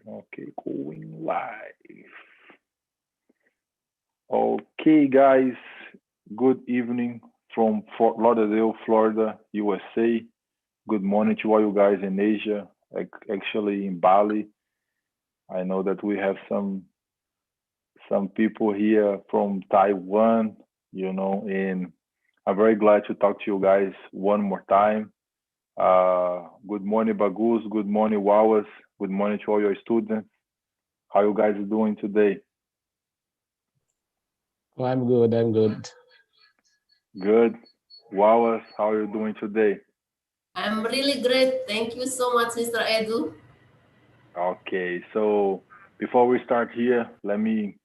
Okay, going live. Okay, guys. Good evening from Fort Lauderdale, Florida, USA. Good morning to all you guys in Asia, like actually in Bali. I know that we have some people here from Taiwan, and I'm very glad to talk to you guys one more time. Good morning, Bagus. Good morning, Wawas. Good morning to all your students. How you guys doing today? Oh, I'm good. I'm good. Good. Wallace, how are you doing today? I'm really great. Thank you so much, Mr. Edu. Okay, so before we start here, let me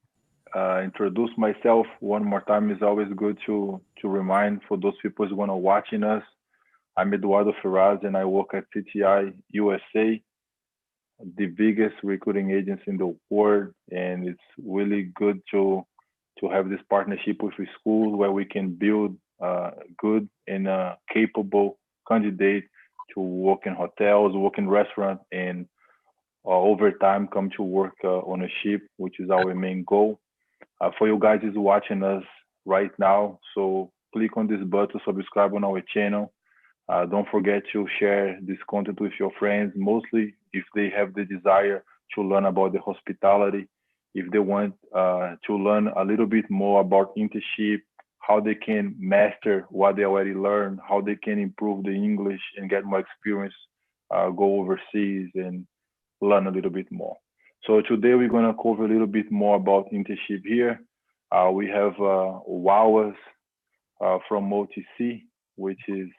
introduce myself one more time. It's always good to remind for those people who are watching us. I'm Eduardo Ferraz, and I work at CTI USA, the biggest recruiting agency in the world, and it's really good to have this partnership with a school where we can build good and capable candidate to work in hotels, work in restaurants, and over time come to work on a ship, which is our main goal. For you guys is watching us right now, so click on this button, subscribe on our channel. Don't forget to share this content with your friends, mostly if they have the desire to learn about the hospitality, if they want to learn a little bit more about internship, how they can master what they already learned, how they can improve the English and get more experience, go overseas and learn a little bit more. So today we're going to cover a little bit more about internship here. We have Wawas from OTC, which is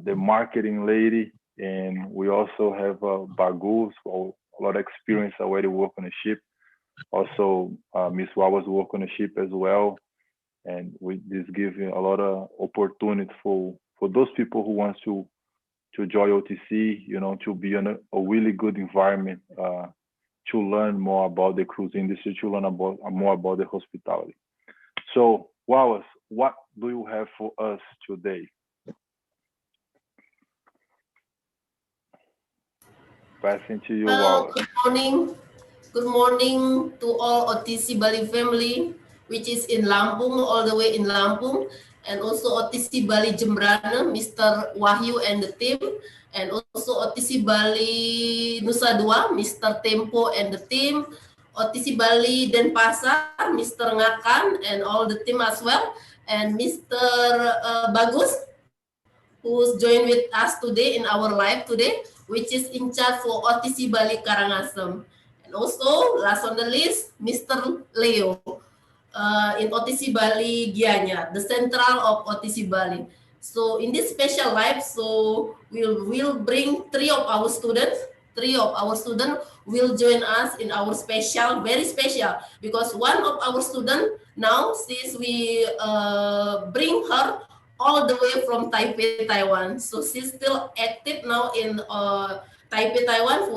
the marketing lady, and we also have Bagus, for a lot of experience already work on a ship. Also, Miss Wawas work on a ship as well, and we this gives you a lot of opportunity for those people who want to join OTC, to be in a really good environment, to learn more about the cruise industry, to learn about more about the hospitality. So, Wallace, what do you have for us today? Passing to you, Well, Wallace. good morning. Good morning to all OTC Bali family, which is in Lampung, all the way in Lampung, and also OTC Bali Jembrana, Mr. Wahyu and the team, and also OTC Bali Nusa Dua, Mr. Tempo and the team, OTC Bali Denpasar, Mr. Ngakan, and all the team as well, and Mr. Bagus, who's joined with us today in our live today, which is in charge for OTC Bali Karangasem. And also, last on the list, Mr. Leo in OTC Bali Gianyar, the central of OTC Bali. So in this special live, so we'll bring three of our students. Three of our students will join us in our special, very special, because one of our students now, since we bring her all the way from Taipei, Taiwan. So she's still active now in Taipei, Taiwan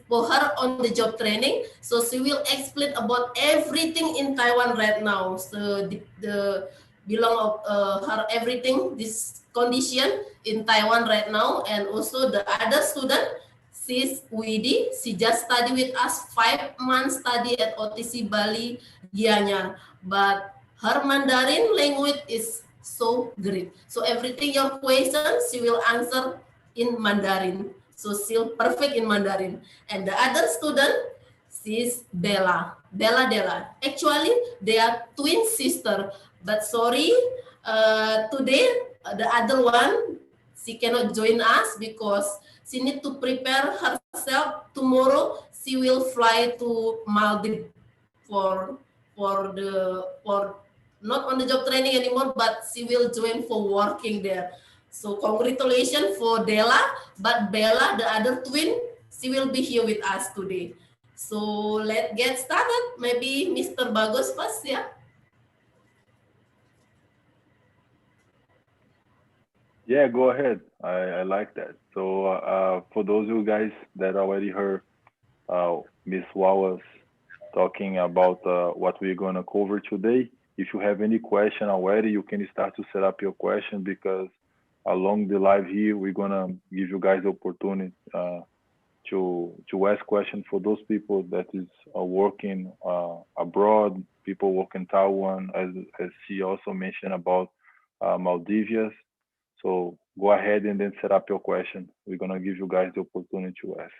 for her on the job training. So she will explain about everything in Taiwan right now. So the belong of her everything this condition in Taiwan right now, and also the other student. She's Widi. She just studied with us 5 months study at OTC Bali Gianyar, but her Mandarin language is so great. So everything your questions, she will answer in Mandarin. So she'll perfect in Mandarin. And the other student, she's Bella. Bella Della. Actually, they are twin sister. But sorry, today the other one, she cannot join us because she need to prepare herself. Tomorrow, she will fly to Maldives for for not on the job training anymore, but she will join for working there. So congratulations for Della, but Bella, the other twin, she will be here with us today. So let's get started. Maybe Mr. Bagus first, yeah. Yeah, go ahead. I like that. So for those of you guys that already heard Miss Wallace talking about what we're going to cover today, if you have any question already, you can start to set up your question because along the live here, we're going to give you guys the opportunity to ask questions for those people that is working abroad, people work in Taiwan, as she also mentioned about Maldives. So go ahead and then set up your question. We're gonna give you guys the opportunity to ask.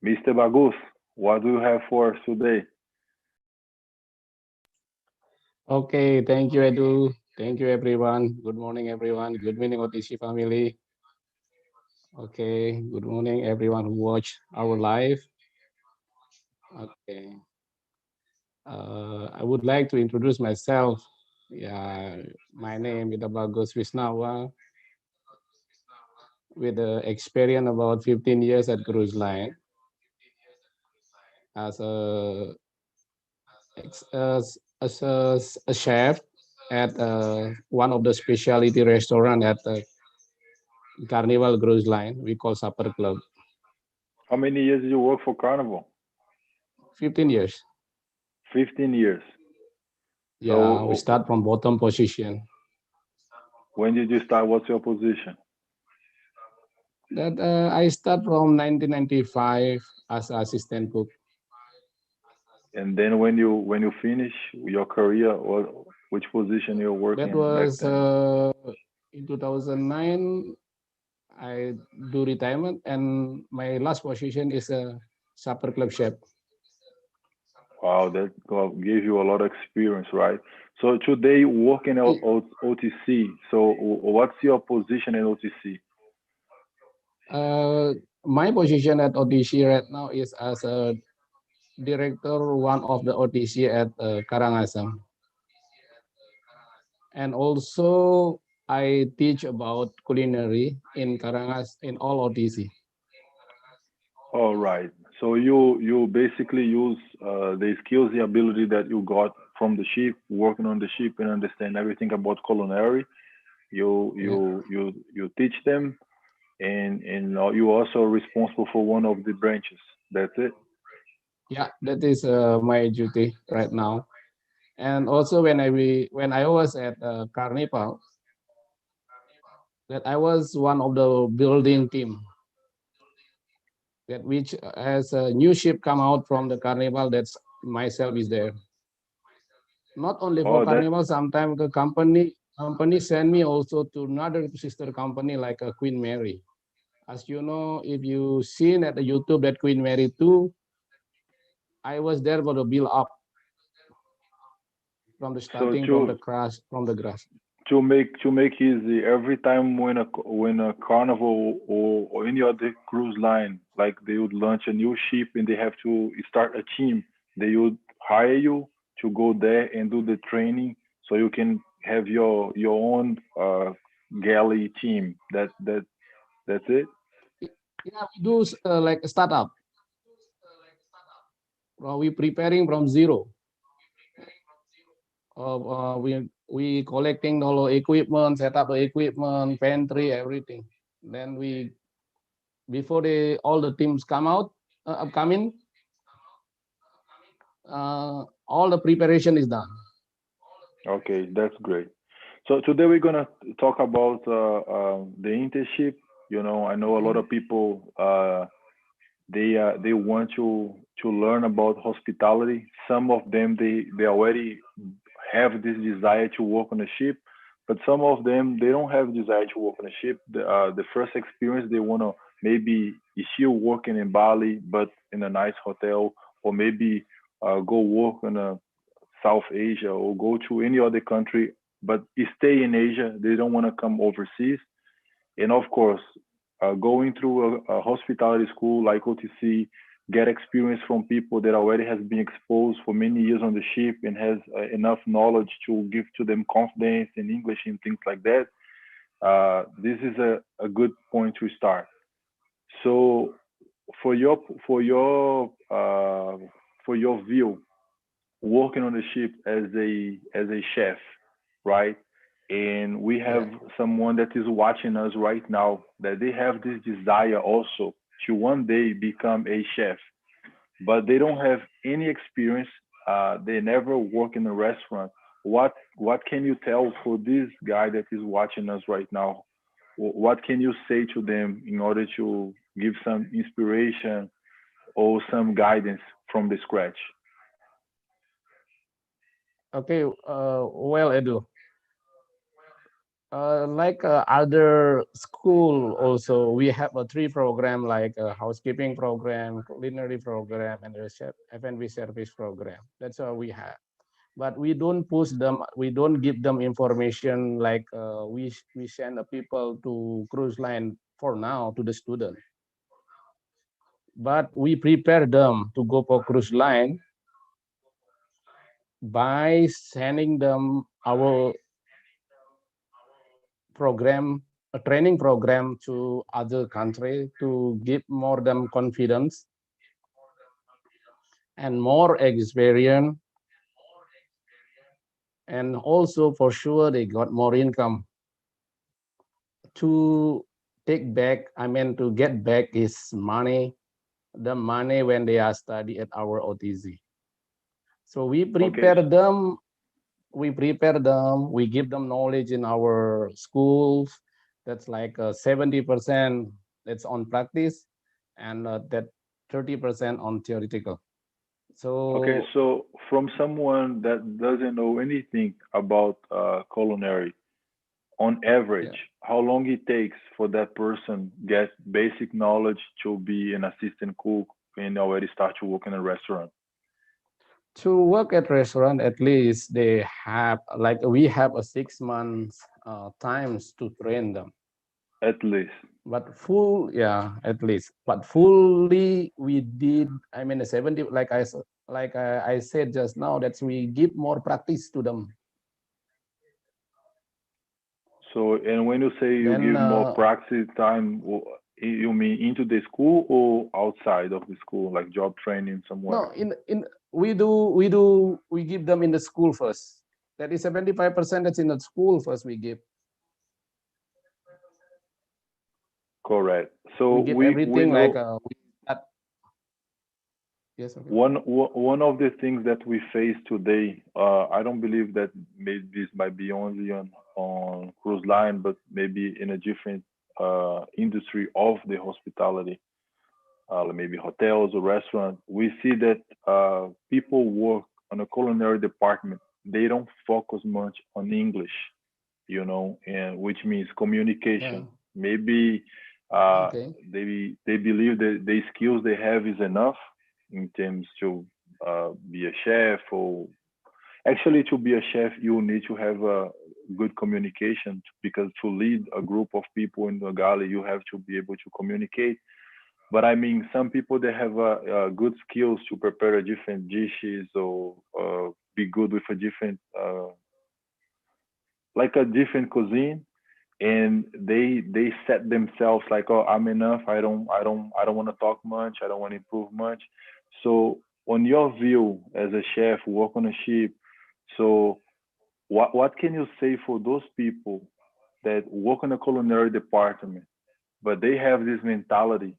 Mr. Bagus, what do you have for us today? Okay, thank you, Edu. Thank you, everyone. Good morning, everyone. Good morning, OTC family. Okay, good morning, everyone who watch our live. Okay, I would like to introduce myself. Yeah, my name is Bagus Wisnawa, with experience about 15 years at cruise line as a chef at one of the specialty restaurant at Carnival Cruise Line. We call Supper Club. How many years did you work for Carnival? 15 years. 15 years. Yeah, So we start from bottom position. when did you start? What's your position? That I start from 1995 as assistant cook. And then when you finish your career, or which position you're working? That was in 2009. I do retirement, and my last position is a supper club chef. Wow, that gave you a lot of experience, right? So today you work in OTC. So what's your position in OTC? My position at OTC right now is as a director, one of the OTC at Karangasem. And also I teach about culinary in Karangas in all OTC. All right. So you basically use the skills, the ability that you got from the ship, working on the ship, and understand everything about culinary. You teach them, and you also responsible for one of the branches. That's it. Yeah, that is my duty right now. And also when I was at Carnival, that I was one of the building team. That which as a new ship come out from the Carnival, that's myself is there. Not only for Oh, that Carnival, sometimes the company send me also to another sister company like a Queen Mary. As you know, if you seen at the YouTube that Queen Mary 2, I was there for the build up from the so starting from the grass to make easy, every time when a carnival or any other cruise line, like they would launch a new ship and they have to start a team, they would hire you to go there and do the training so you can have your own galley team. That's it. Yeah, we do like a startup. We preparing from zero. We collecting all the equipment, set up the equipment, pantry, everything. Then we before all the teams come out upcoming, all the preparation is done. Okay, that's great. So today we're gonna talk about the internship. I know a lot of people they want to learn about hospitality. Some of them they already have this desire to work on a ship, but some of them they don't have desire to work on a ship. The first experience they wanna maybe is still working in Bali, but in a nice hotel, or maybe go work in a South Asia or go to any other country, but stay in Asia. They don't want to come overseas. And of course, going through a hospitality school like OTC, get experience from people that already has been exposed for many years on the ship and has enough knowledge to give to them confidence in English and things like that. This is a good point to start. So for your for your uh, for your view, working on the ship as a chef, right? And we have Yeah, someone that is watching us right now that they have this desire also to one day become a chef, but they don't have any experience. They never work in a restaurant. What can you tell for this guy that is watching us right now? What can you say to them in order give some inspiration or some guidance from the scratch? Okay, well, Edu, like other school also, we have a three program like a housekeeping program, culinary program, and a F&B service program. That's all we have. But we don't push them. We don't give them information like we send the people to cruise line for now to the student. But we prepare them to go for cruise line by sending them our program, a training program to other country to give more them confidence and more experience, and also for sure they got more income to take back, I mean to get back his money, the money when they are study at our OTC. So we prepare Okay. them, we give them knowledge in our schools. That's like 70% that's on practice, and that 30% on theoretical. Okay, So so from someone that doesn't know anything about culinary, on average, yeah, how long it takes for that person get basic knowledge to be an assistant cook and already start to work in a restaurant? to work at restaurant, at least they have like we have a 6 months times to train them. At least. But full, yeah, at least. But fully, we did. I mean, 70. Like I said just now, that we give more practice to them. So, and when you say you Then give more practice time, you mean into the school or outside of the school, like job training somewhere? no, in we give them in the school first. That is 75%. That's in the school first. We give Correct. we So give we everything like know we start. Yes, okay. one of the things that we face today. I don't believe that maybe this might be only on cruise line, but maybe in a different industry of the hospitality, maybe hotels or restaurants. We see that people work on a culinary department. They don't focus much on English, and which means Yeah. communication. Maybe uh, Okay. they believe that the skills they have is enough in terms to be a chef, or actually to be a chef you need to have a good communication, because to lead a group of people in the galley you have to be able to communicate. But I mean, some people they have good skills to prepare a different dishes, or be good with a different like a different cuisine, and they set themselves like, oh, I'm enough. I don't want to talk much. I don't want to improve much. So on your view as a chef, work on a ship. So what can you say for those people that work in a culinary department, but they have this mentality,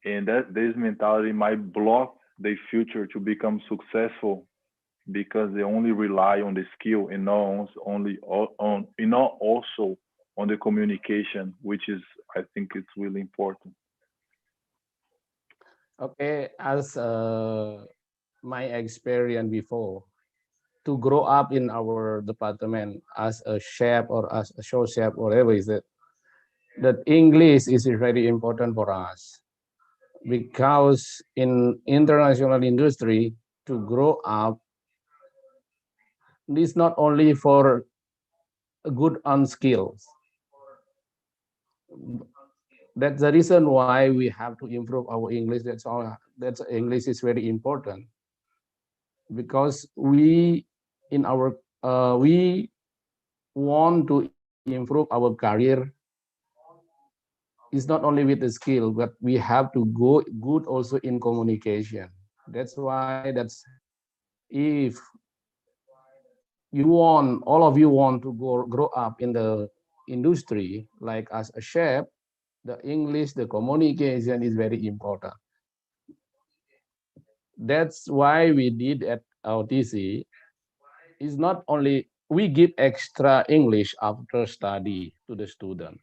and that this mentality might block their future to become successful because they only rely on the skill and not only on and not also on the communication, which is, I think it's really important. Okay. As my experience before, to grow up in our department as a chef or as a show chef, whatever is it, that English is very important for us, because in international industry, to grow up is not only for good on skills. That's the reason why we have to improve our English. That's all. That's English is very important, because we in our we want to improve our career. It's not only with the skill, but we have to go good also in communication. That's why that's if you want, all of you want to grow up in the industry like as a chef, the English, the communication is very important. That's why we did at LTC. It's not only we give extra English after study to the student.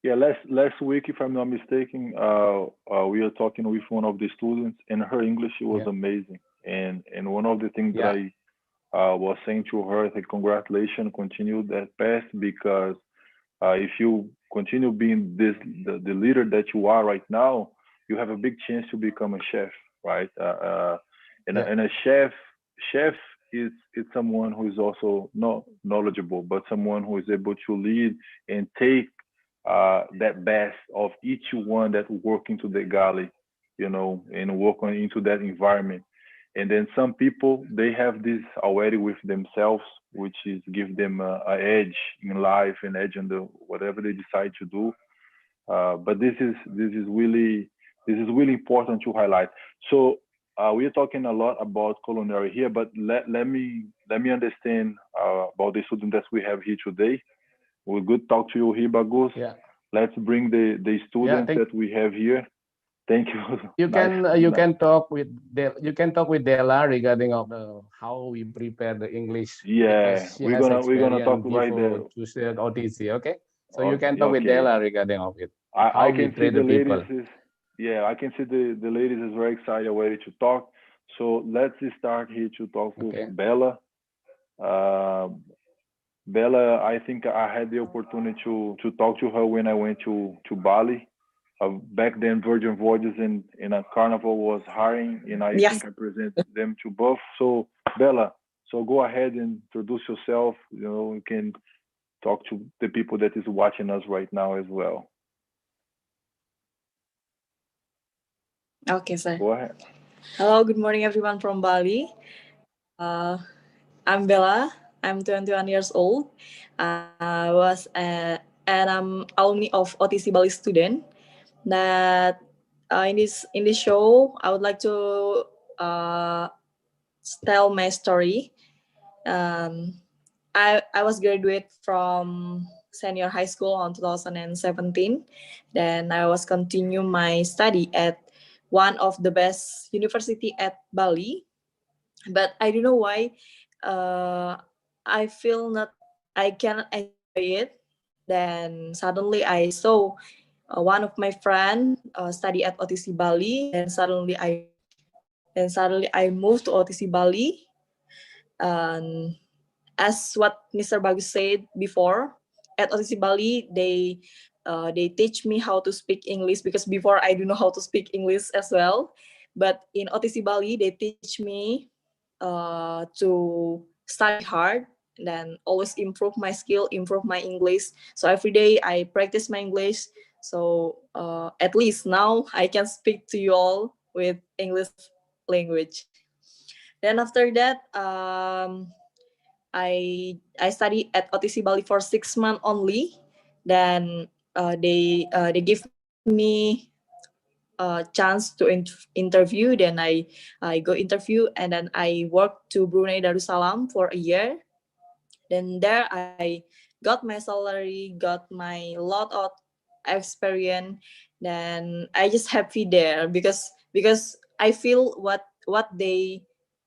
Yeah, last week, if I'm not mistaken, we are talking with one of the students, and her English was Yeah, amazing. And one of the things that yeah, I was saying to her, I think, congratulations, continue that path, because if you continue being the leader that you are right now, you have a big chance to become a chef, right? yeah, And a chef is someone who is also not knowledgeable, but someone who is able to lead and take that best of each one that work into the galley, and work on into that environment. And then some people, they have this already with themselves, which is give them a edge in life and edge on the whatever they decide to do. But this is really important to highlight. So we are talking a lot about culinary here, but let me understand about the student that we have here today. We good talk to you here, Bagus. yeah, Let's bring the yeah. students that we have here. Thank you. You Nice, can nice. you can talk with Della regarding of how we prepare the English, because Yeah, she we're has gonna we're gonna talk experience right there. before to share OTC. Okay, so you can Okay, talk with okay. Della regarding of it, I how we can see treat the the ladies people. is yeah, I can see the ladies is very excited, ready to talk. So let's start here to talk with Okay. Bella. Uh, Bella, I think I had the opportunity to talk to her when I went to Bali. Back then, Virgin Voyages in a carnival was hiring, and I Yes. think I present them to both. So Bella, so go ahead and introduce yourself. You can talk to the people that is watching us right now as well. Okay, sir. Go ahead. Hello, good morning, everyone from Bali. Uh, I'm Bella. I'm 21 years old. I was and I'm alumni of OTC Bali student. That in this show, I would like to uh, tell my story. Um, I was graduate from senior high school on 2017. Then I was continue my study at one of the best university at Bali. But I don't know why uh, I feel not I cannot enjoy it. Then suddenly I saw one of my friend study at OTC Bali. Then suddenly I moved to OTC Bali. And as what Mr. Bagus said before, at OTC Bali they teach me how to speak English, because before I do know how to speak English as well. But in OTC Bali they teach me to study hard, then always improve my skill, improve my English. So every day I practice my English. So at least now I can speak to you all with English language. Then after that, I studied at OTC Bali for 6 months only. Then they give me chance to interview. Then I go interview, and then I work to Brunei Darussalam for a year. Then there I got my salary, got my lot of experience. Then I just happy there, because I feel what they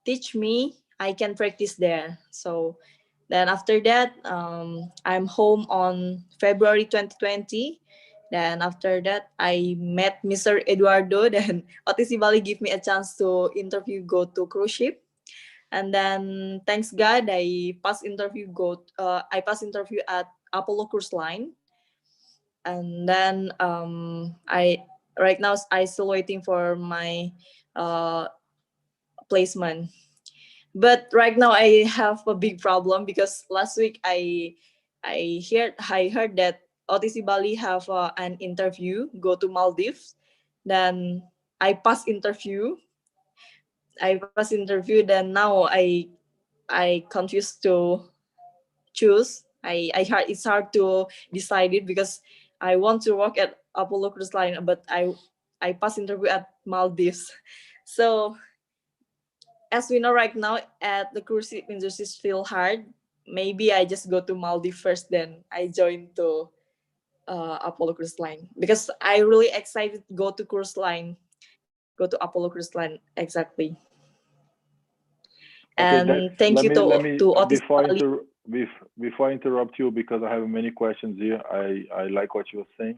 teach me I can practice there. So then after that, I'm home on February 2020. Then after that, I met Mr. Eduardo. Then OTC Bali give me a chance to interview, go to cruise ship. And then thanks God, I passed interview at Apollo Cruise Line. And then I right now I still waiting for my uh, placement. But right now I have a big problem, because last week I heard that OTC Bali have an interview, go to Maldives. Then I pass interview. Then now I confused to choose. It's hard to decide it, because I want to work at Apollo Cruise Line, but I pass interview at Maldives. So as we know right now, at the cruise ship industry is still hard. Maybe I just go to Maldives first, then I join to Apollo Cruise Line, because I really excited to go to cruise line, go to Apollo Cruise Line exactly. Okay, And thank you let me to Otis before Bali. before I interrupt you, because I have many questions here, I like what you were saying.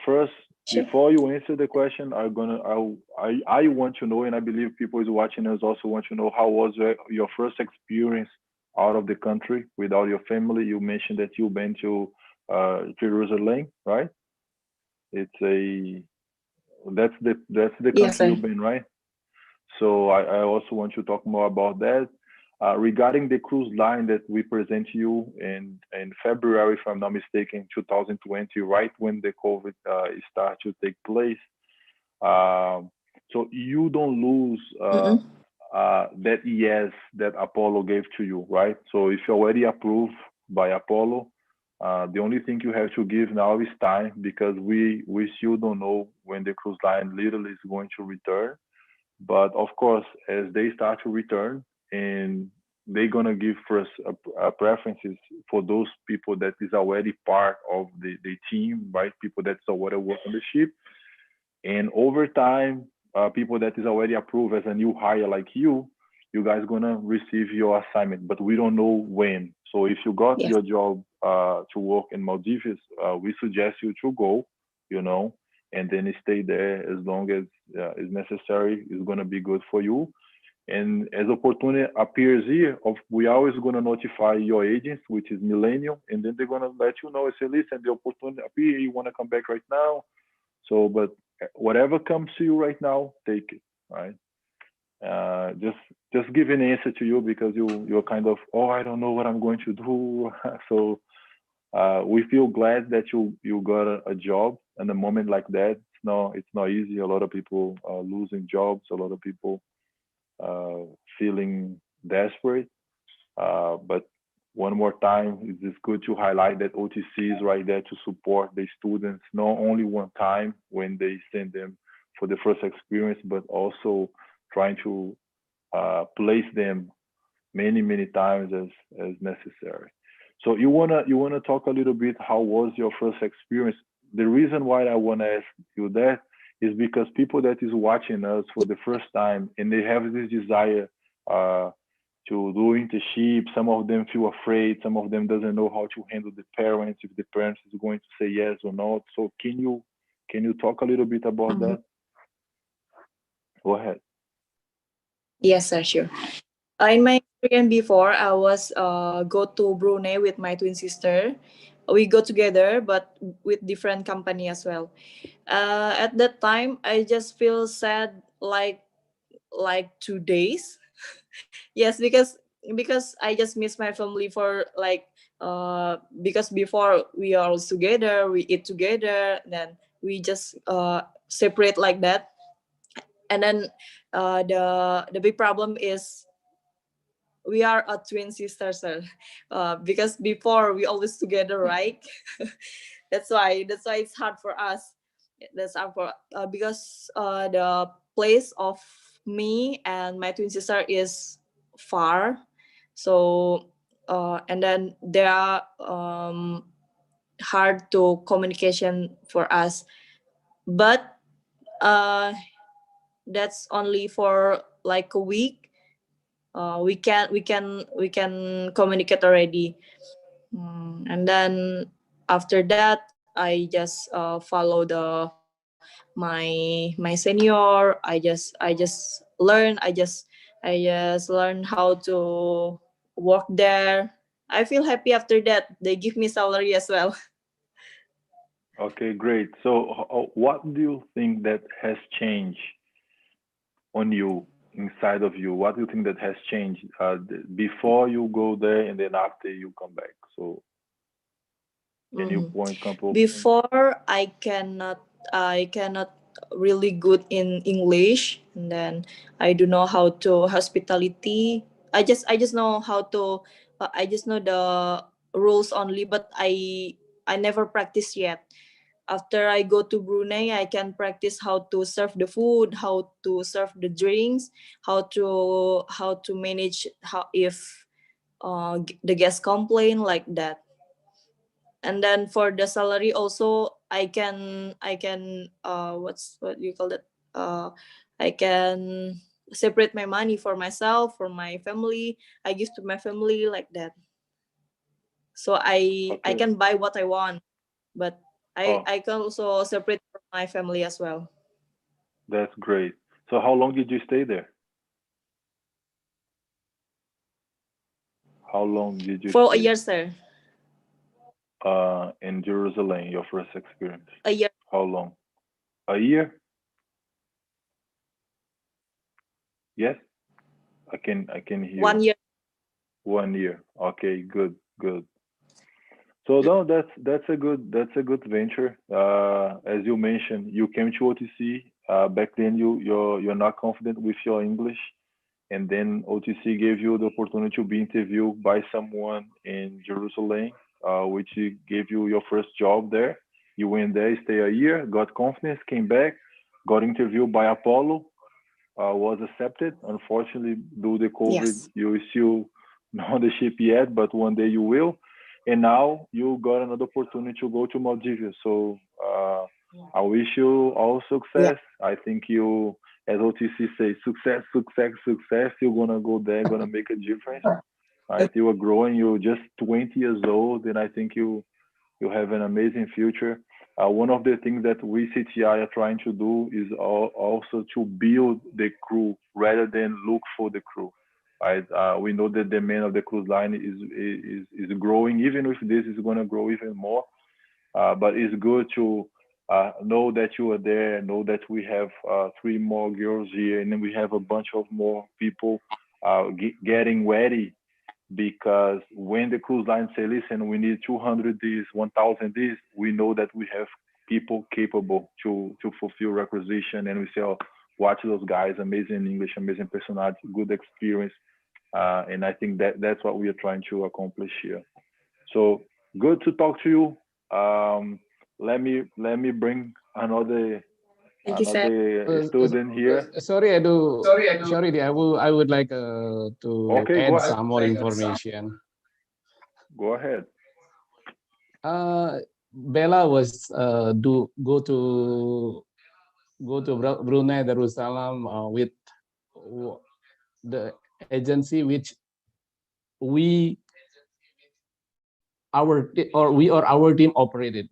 First, Sure. before you answer the question, I want to know, and I believe people is watching us also want to know, how was your first experience out of the country without your family? You mentioned that you've been to Jerusalem, right? It's a that's the Yes, country sir. you've been, right? So I also want to talk more about that. Regarding the cruise line that we present to you in February, if I'm not mistaken, 2020, right when the COVID started to take place. Um, so you don't lose Mm-mm. that yes that Apollo gave to you, right? So if you're already approved by Apollo, the only thing you have to give now is time, because we still don't know when the cruise line literally is going to return. But of course, as they start to return, and they're gonna give first preferences for those people that is already part of the team, right? People that's already work on the ship, and over time, people that is already approved as a new hire like you guys gonna receive your assignment, but we don't know when. So if you got Yes. your job to work in Maldives, we suggest you to go, you know, and then stay there as long as is necessary. It's gonna be good for you. And as opportunity appears here, we always gonna notify your agents, which is Millennium, and then they're gonna let you know. Say, listen, the opportunity appear. You wanna come back right now? So, but whatever comes to you right now, take it, right? Just give an answer to you, because you're kind of, oh, I don't know what I'm going to do. So we feel glad that you got a job in a moment like that. It's not easy. A lot of people are losing jobs. A lot of people feeling desperate. But one more time, it's just good to highlight that OTC is right there to support the students, not only one time when they send them for the first experience, but also trying to place them many times as necessary. So you wanna talk a little bit, how was your first experience? The reason why I wanna ask you that is because people that is watching us for the first time, and they have this desire uh, to do internship. Some of them feel afraid. Some of them doesn't know how to handle the parents, if the parents is going to say yes or not. So can you talk a little bit about Mhm. that? Go ahead. Yes, sir. Sure. In my experience before, I was go to Brunei with my twin sister. We go together, but with different company as well. At that time, I just feel sad, like 2 days. Yes, because I just miss my family for like because before we are all together, we eat together, then we just separate like that. And then the big problem is we are a twin sisters, sir. Because before we always together, right? That's why it's hard for us. That's hard for because the place of me and my twin sister is far. So and then there are hard to communication for us. But uh that's only for like a week. We can communicate already. And then after that, I just follow my senior. I just learn how to work there. I feel happy after that. They give me salary as well. Okay, great. So what do you think that has changed on you, inside of you? What do you think that has changed before you go there and then after you come back? So can you Mhm. point couple of things? Before I cannot really good in English, and then I do know how to hospitality. I just know how to I just know the rules only, but I never practice yet. After I go to Brunei, I can practice how to serve the food, how to serve the drinks, how to manage, how if the guests complain like that. And then for the salary also, I can what you call that, I can separate my money for myself, for my family. I give to my family like that. So I Okay. can buy what I want, but Oh, I can also separate from my family as well. that's great. So how long did you stay there? How long did you For a stay year, sir. in Jerusalem, your first experience? A year, How long? A year? Yes, I can hear one you. year. 1 year. Okay, good, good. So no, that's a good venture. As you mentioned, you came to OTC. Back then, you're not confident with your English, and then OTC gave you the opportunity to be interviewed by someone in Jerusalem, which gave you your first job there. You went there, stay a year, got confidence, came back, got interviewed by Apollo, was accepted. Unfortunately, due to COVID, Yes. you still not on the ship yet, but one day you will. And now you got another opportunity to go to Maldives. So I wish you all Yeah. success. I think you, as OTC say, success, success, success. You're gonna go there, gonna make a difference. Right? You are growing. You're just 20 years old, and I think you have an amazing future. One of the things that we CTI are trying to do is also to build the crew rather than look for the crew. Right? We know the demand of the cruise line is growing. Even if this is going to grow even more, but it's good to know that you are there. Know that we have three more girls here, and then we have a bunch of more people getting ready because when the cruise line say, listen, we need 200 Ds, 1,000 Ds, we know that we have people capable to fulfill requisition, and we say, oh, watch those guys, amazing English, amazing personality, good experience, and I think that's what we are trying to accomplish here. So good to talk to you. Let me bring Thank you, sir. student here. Sorry, sorry, I would like to Okay, go add ahead. some more information. Go ahead. Bella was go to Brunei Darussalam with the agency which we our team operated.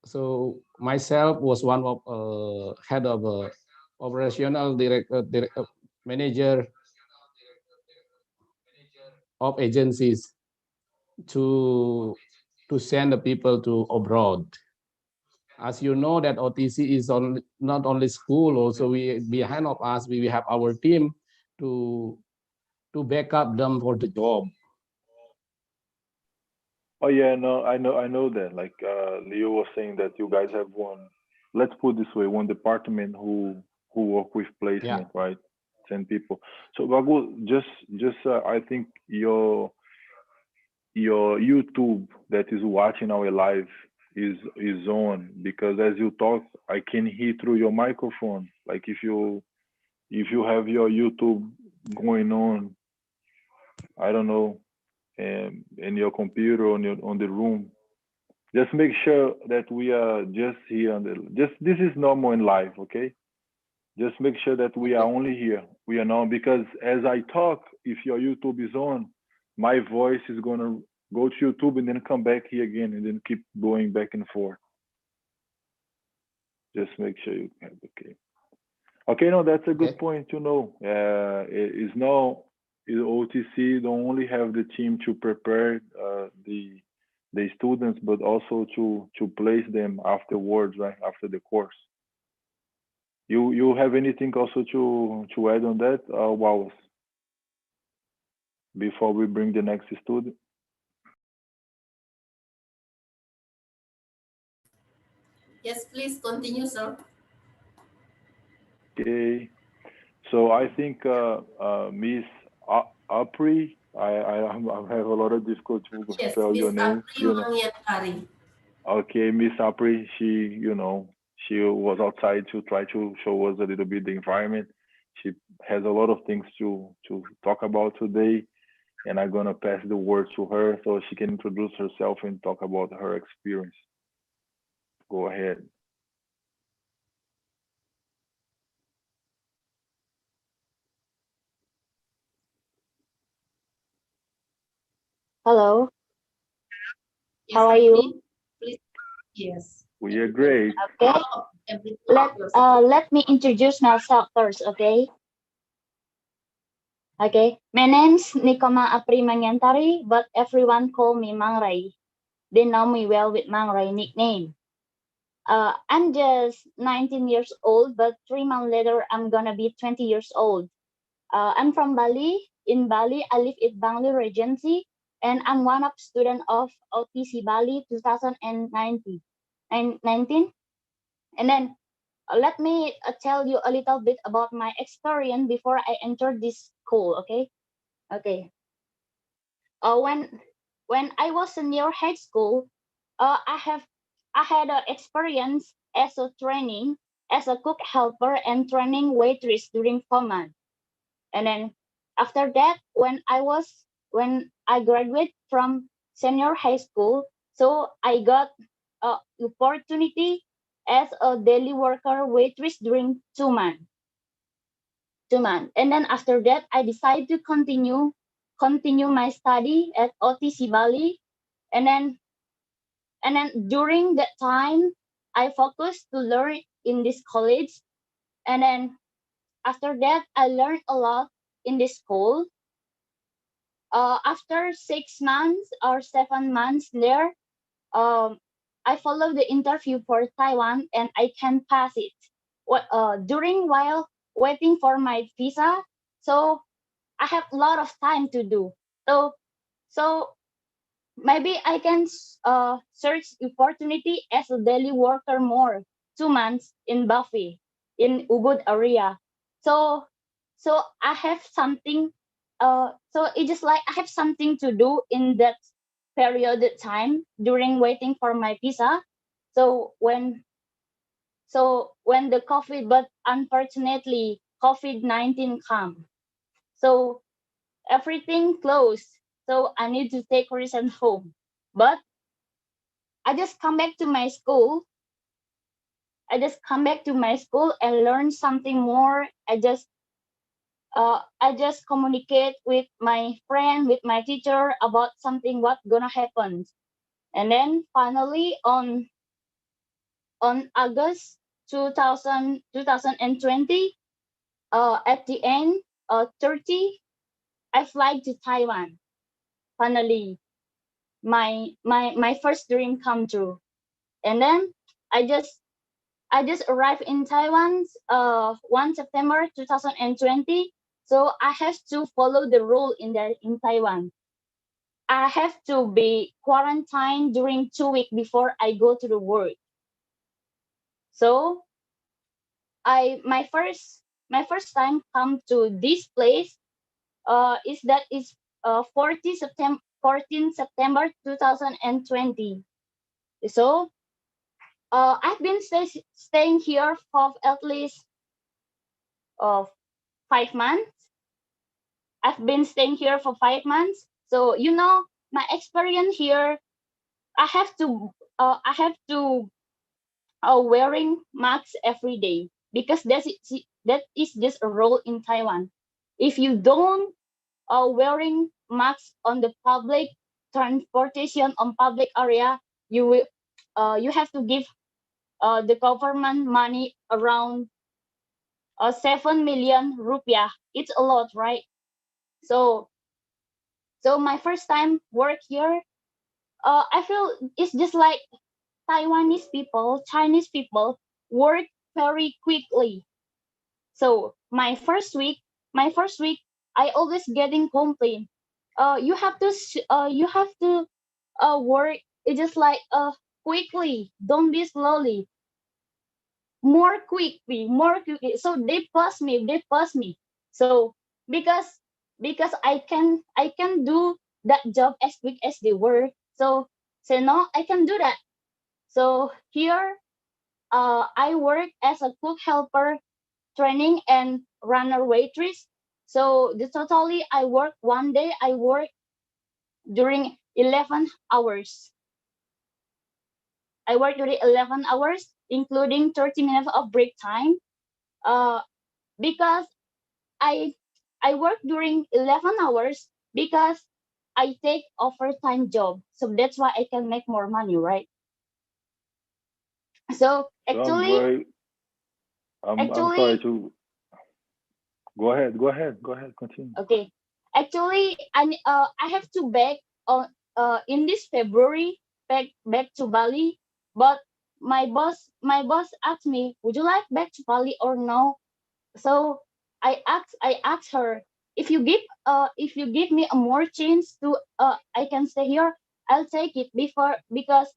So myself was one of head of operational manager of agencies to send the people to abroad. As you know that OTC is not only school, also we behind of us we have our team to back up them for the job. Oh yeah, no, I know that. Like Leo was saying that you guys have one. Let's put it this way: one department who work with Yeah. placement, right? 10 people. So Bagu, just I think your YouTube that is watching our live is on because as you talk, I can hear through your microphone. Like if you have your YouTube going on, I don't know, in your computer on the room. Just make sure that we are just here on the just this is normal in life, okay? Just make sure that we are only here. We are not because as I talk, if your YouTube is on, my voice is gonna go to YouTube and then come back here again and then keep going back and forth. Just make sure you have okay. Okay, no, that's a good Okay. point to know. It's no is OTC don't only have the team to prepare the students, but also to place them afterwards, right after the course. You have anything also to add on that, Wallace, before we bring the next student? Yes, please continue, sir. Okay, so I think Miss Apri, I have a lot of difficulty to Yes, spell Miss your name. Apri Mangyantari. Okay, Miss Apri, she was outside to try to show us a little bit the environment. She has a lot of things to talk about today, and I'm gonna pass the word to her so she can introduce herself and talk about her experience. Go ahead. Hello. Yes, How are you? Please. Yes. We are great. Okay. Let me introduce myself first, okay? Okay. My name's Nikoma Apri Mangantari, but everyone call me Mang Rai. They know me well with Mang Rai nickname. I'm just 19 years old, but 3 months later, I'm gonna be 20 years old. I'm from Bali. In Bali, I live in Bangli Regency, and I'm one of student of OTC Bali 2019. And then let me tell you a little bit about my experience before I entered this school. Okay. Okay. When I was in near high school, I had an experience as a training as a cook helper and training waitress during 4 months. And then after that, when I graduated from senior high school, so I got an opportunity as a daily worker waitress during 2 months. 2 months. And then after that, I decided to continue my study at OTC Bali. And then during that time, I focused to learn in this college. And then after that, I learned a lot in this school. After 6 months or 7 months there, I followed the interview for Taiwan and I can pass it. During while waiting for my visa, so I have a lot of time to do. So maybe I can search opportunity as a daily worker more 2 months in Buffy in Ubud area. So I have something. So it's just like I have something to do in that period of time during waiting for my visa. So when the COVID, but unfortunately COVID-19 come, so everything closed. So I need to take recent home. But I just come back to my school. And learn something more. I just communicate with my friend, with my teacher about something what gonna happen. And then finally on August 2020, at the end 30, I fly to Taiwan. Finally, my first dream come true. And then I just arrived in Taiwan 1 September 2020. So I have to follow the rule in Taiwan. I have to be quarantined during 2 weeks before I go to the work. So my first time come to this place is 14 September 2020. So I've been staying here for at least 5 months. I've been staying here for 5 months. So my experience here, I have to wearing masks every day because that is just a rule in Taiwan. If you don't wearing masks on the public transportation on public area, you have to give the government money around 7 million rupiah. It's a lot, right? So my first time work here, I feel it's just like Taiwanese people, Chinese people work very quickly. So my first week, I always getting complaint. You have to work. It's just like quickly. Don't be slowly. More quickly. So they pass me. So because I can do that job as quick as they work. So say no, I can do that. So here, I work as a cook helper, training and runner waitress. So the totally I work one day. I work during 11 hours. I work during 11 hours, including 30 minutes of break time. Uh, because I work during 11 hours because I take overtime job, so that's why I can make more money, right? So So I'm actually, very, I'm sorry actually, to go ahead, continue. okay. Actually, I have to back on in this February back to Bali, but my boss asked me, would you like back to Bali or no? So I asked her, if you give me a more chance to I can stay here, I'll take it before, because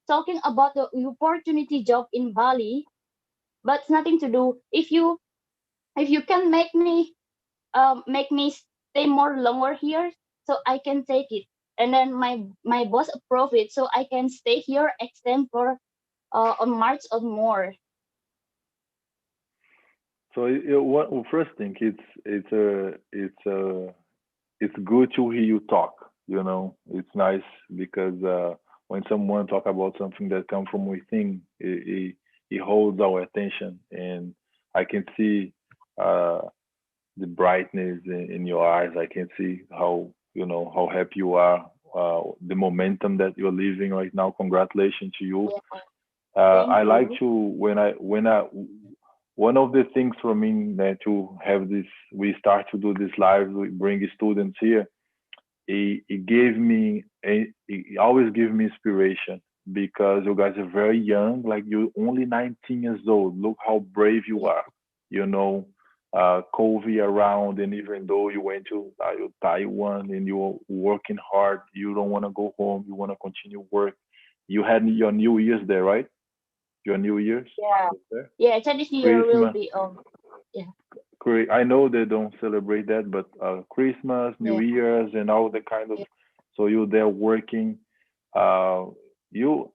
talking about the opportunity job in Bali, but it's nothing to do. If you can make me stay more longer here, so I can take it. And then my boss approved it, so I can stay here, extend for on March or more. So first thing, it's good to hear you talk. You know, it's nice because when someone talk about something that comes from within, it holds our attention, and I can see uh, the brightness in your eyes. I can see how how happy you are, the momentum that you're living right now. Congratulations to you. Yeah, thank I like you. to when I one of the things for me that to have this we start to do this live, we bring students here. It always give me inspiration because you guys are very young, like you're only 19 years old. Look how brave you Yeah, are, you know. COVID around, and even though you went to Taiwan and you're working hard, you don't want to go home, you want to continue work. You had your New Year's there, right? Your New Year's yeah, was there. yeah. Chinese New Year will Christmas. be yeah, I know they don't celebrate that, but Christmas, New yeah, Year's, and all the kind of. yeah, So you're there working. You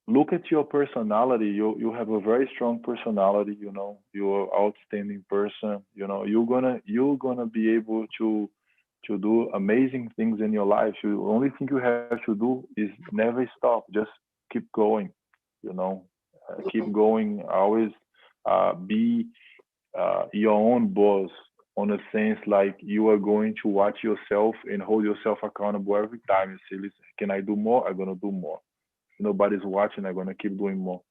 look at your personality. You have a very strong personality. You know, you're an outstanding person. You know, you're gonna be able to do amazing things in your life. The only thing you have to do is never stop. Just keep going. You know, keep yeah, going. Always be your own boss on a sense like you are going to watch yourself and hold yourself accountable every time you say, listen, can I do more? I'm going to do more. If nobody's watching, I'm going to keep doing more.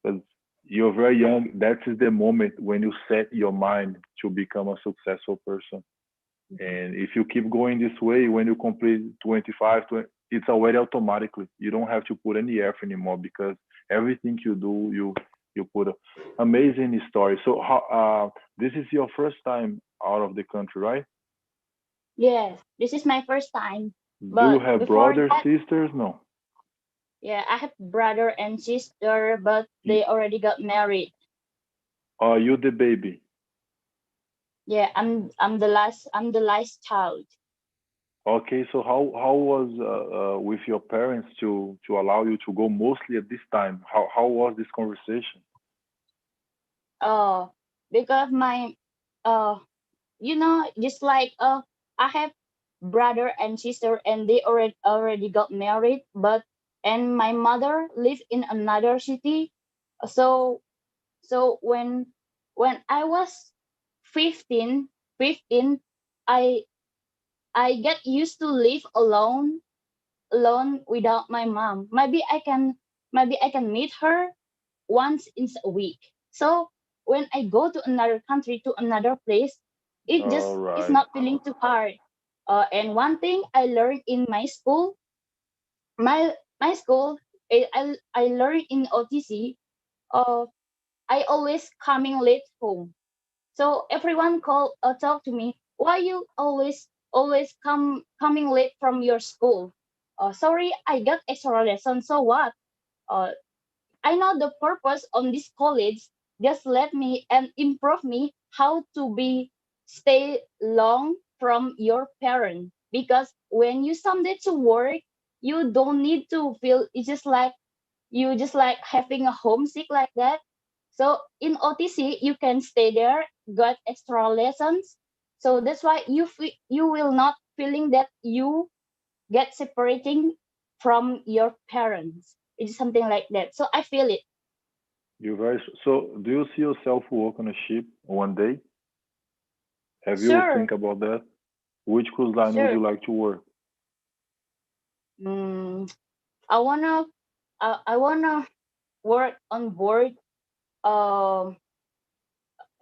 Because you're very young. That is the moment when you set your mind to become a successful person. And if you keep going this way, when you complete 25, 20, it's already automatically. You don't have to put any effort anymore because everything you do, you put a amazing story. So how this is your first time out of the country, right? yes. This is my first time, Do you but have before brothers, that, sisters? No. yeah, I have brother and sister, but You, they already got married. are you the baby? Yeah, I'm the last child. Okay, so how was with your parents to allow you to go mostly at this time? How was this conversation? Uh, because my uh just like I have brother and sister, and they already got married, but and my mother lives in another city. So when I was 15 15, I get used to live alone without my mom. Maybe I can meet her once in a week. So when I go to another country, to another place, All it's right. not feeling too hard. And one thing I learned in my school, my school, I learned in OTC. Uh, I always coming late home. So everyone talk to me. Why you always coming late from your school? Sorry, I got extra lesson. So what? Uh, I know the purpose on this college. Just let me and improve me how to be stay long from your parent. Because when you someday to work, you don't need to feel it's just like having a homesick like that. So in OTC, you can stay there, got extra lessons. So that's why you will not feeling that you get separating from your parents. It's something like that. So I feel it. You very so do you see yourself work on a ship one day? Have you Sure, think about that? Which cruise line would sure. you like to work? I wanna work on board. Um,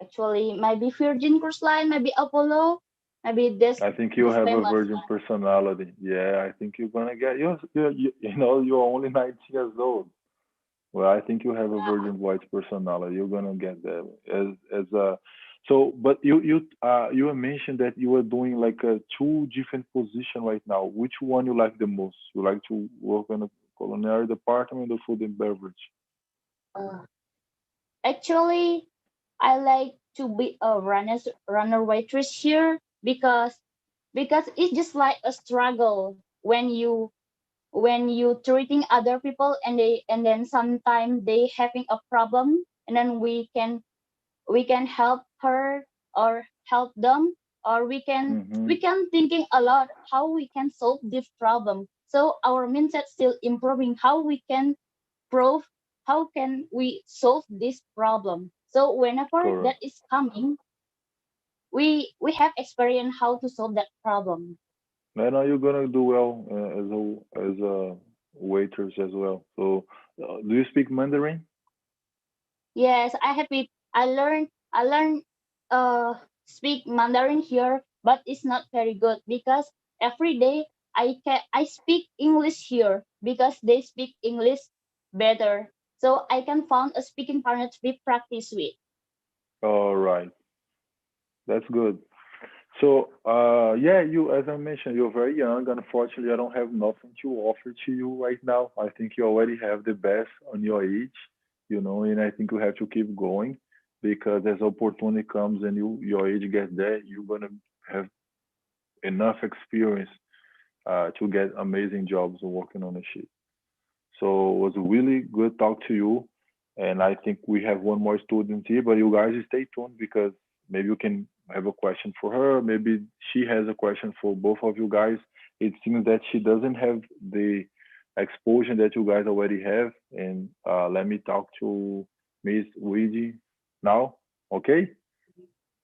Actually, maybe Virgin Cruise Line, maybe Apollo, maybe this I think you this have a famous virgin one. personality. Yeah, I think you're gonna get you know you're only 19 years old. Well, I think you have a Yeah. virgin voice personality. You're gonna get there as a so. But you mentioned that you were doing like two different position right now. Which one you like the most? You like to work in the culinary department or food and beverage? Uh, Actually, I like to be a runner waitress here because it's just like a struggle when you treating other people and then sometimes they having a problem and then we can help her or help them or Mm-hmm. we can thinking a lot how we can solve this problem, so our mindset still improving how we can prove how can we solve this problem. So whenever that Correct. is coming, we have experience how to solve that problem. I know you're gonna do well as a waitress as well. So, do you speak Mandarin? Yes, I have it. I learned speak Mandarin here, but it's not very good because every day I speak English here because they speak English better. So I can find a speaking partner to be practice with. All right, that's good. So, yeah, you, as I mentioned, you're very young. Unfortunately, I don't have nothing to offer to you right now. I think you already have the best on your age, and I think you have to keep going because as opportunity comes and your age gets there, you're gonna have enough experience to get amazing jobs working on the ship. So it was really good talk to you. And I think we have one more student here, but you guys stay tuned because maybe you can have a question for her. Maybe she has a question for both of you guys. It seems that she doesn't have the exposure that you guys already have. And let me talk to Miss Luigi now. Okay?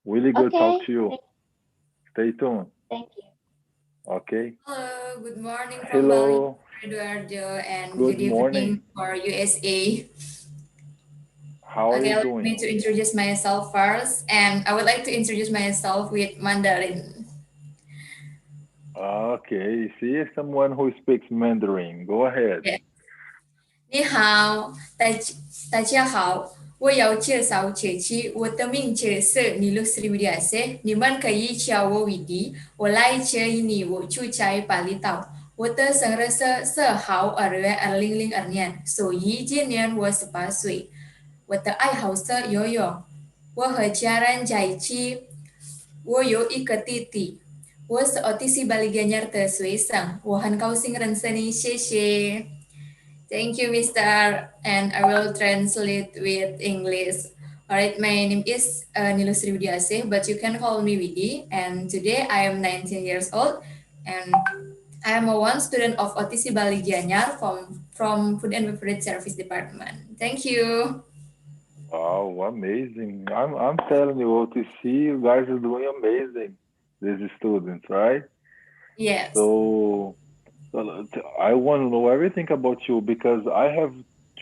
Really good talk Okay, to you. Stay tuned. thank you. Okay? Hello, good morning from Bali, Hello. Eduardo, and Good good evening morning. for USA. How are Okay, you allow doing? me to introduce myself first, and I would like to introduce myself with Mandarin. Okay, see someone who speaks Mandarin. Go ahead. Yeah. 你好，大家好，我有介绍姐姐，我的名字是尼鲁斯里维亚塞，你们可以叫我维迪，我来自你，我出差巴厘岛，我的生日是4号2月2022年，所以今年我18岁。我的爱好是游泳，我和家人在一起，我有一个弟弟，我是奥蒂西巴里加尼尔的学生，我很高兴认识你，谢谢。Alright, my name is Nilus Sriwidiasih, but you can call me Widi. And today I am 19 years old, and I am a one student of OTC Bali Gianyar from Food and Beverage Service Department. Thank you. Wow, amazing. I'm telling you, OTC, you guys are doing amazing. These students, right? Yes. So, I want to know everything about you because I have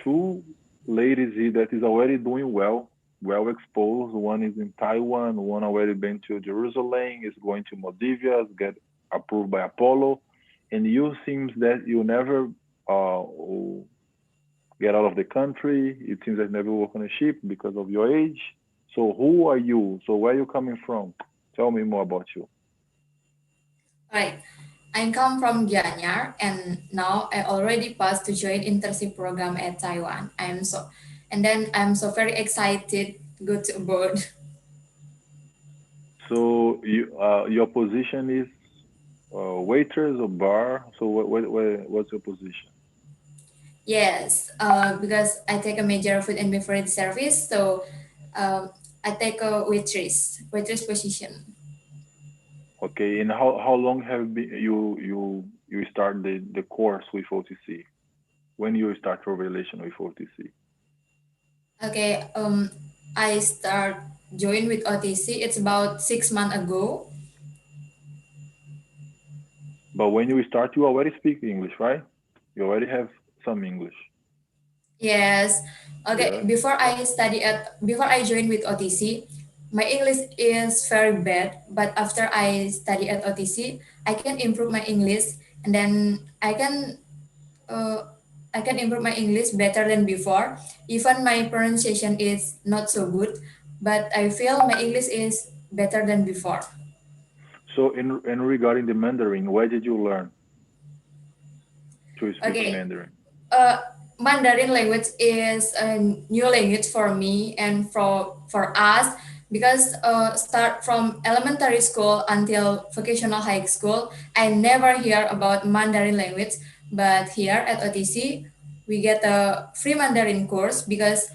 two ladies here that is already doing well exposed. One is in Taiwan, one already been to Jerusalem, is going to Moldavia, get approved by Apollo. And you seems that you never uh, get out of the country. It seems that you never work on a ship because of your age. So who are you? So where are you coming from? Tell me more about you. Alright. I come from Gianyar, and now I already passed to join internship program at Taiwan. I'm so very excited to go to abroad. So your position is waitress or bar? So what's your position? Yes, because I take a major of food and beverage service, so um, I take a waitress position. Okay, and how long have been you start the course with OTC? When you start your relation with OTC? Okay, I start join with OTC. It's about 6 months ago. But when you start, you already speak English, right? You already have some English. Yes. Okay. Yeah. Before I joined with OTC, my English is very bad. But after I study at OTC, I can improve my English, and then I can improve my English better than before. Even my pronunciation is not so good, but I feel my English is better than before. So in regarding the Mandarin, where did you learn to speak Okay. Mandarin? uh, Mandarin language is a new language for me and for us because start from elementary school until vocational high school, I never hear about Mandarin language. But here at OTC, we get a free Mandarin course because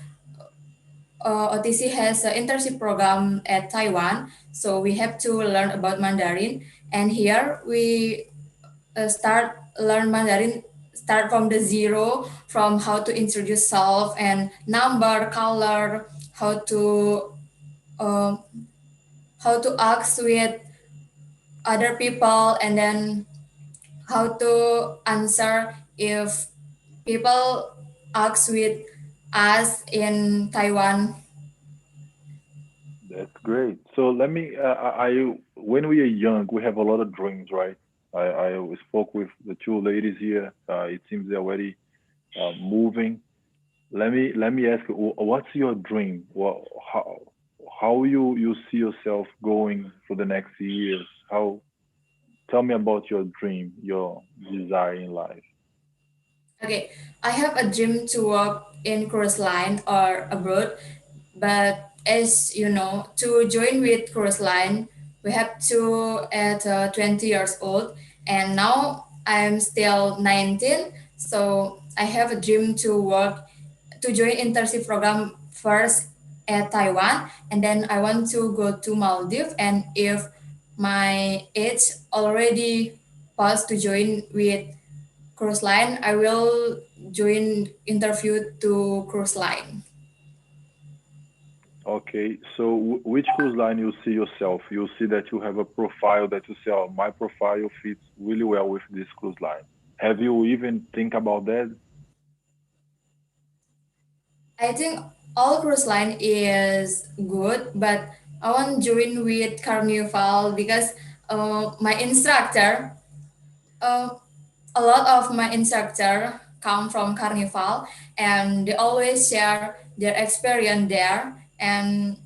OTC has an internship program at Taiwan, so we have to learn about Mandarin. And here we start learn Mandarin, start from the zero, from how to introduce self and number, color, how to uh, how to ask with other people, and then how to answer if people ask with us in Taiwan. That's great. So let me, when we are young, we have a lot of dreams, right? I spoke with the two ladies here. It seems they're already moving. Let me ask you, what's your dream? What, how you see yourself going for the next years? How, tell me about your dream, your desire in life. Okay, I have a dream to work in cruise line or abroad, but as you know, to join with cruise line, we have to at 20 years old, and now I'm still 19, so I have a dream to work to join internship program first at Taiwan, and then I want to go to Maldives, and if my age already passed to join with cruise line, I will join interview to cruise line. Okay, so which cruise line you see yourself? You see that you have a profile that you say, oh, my profile fits really well with this cruise line. Have you even think about that? I think all cruise line is good, but I want join with Carnival because my instructor, uh, a lot of my instructor come from Carnival, and they always share their experience there, and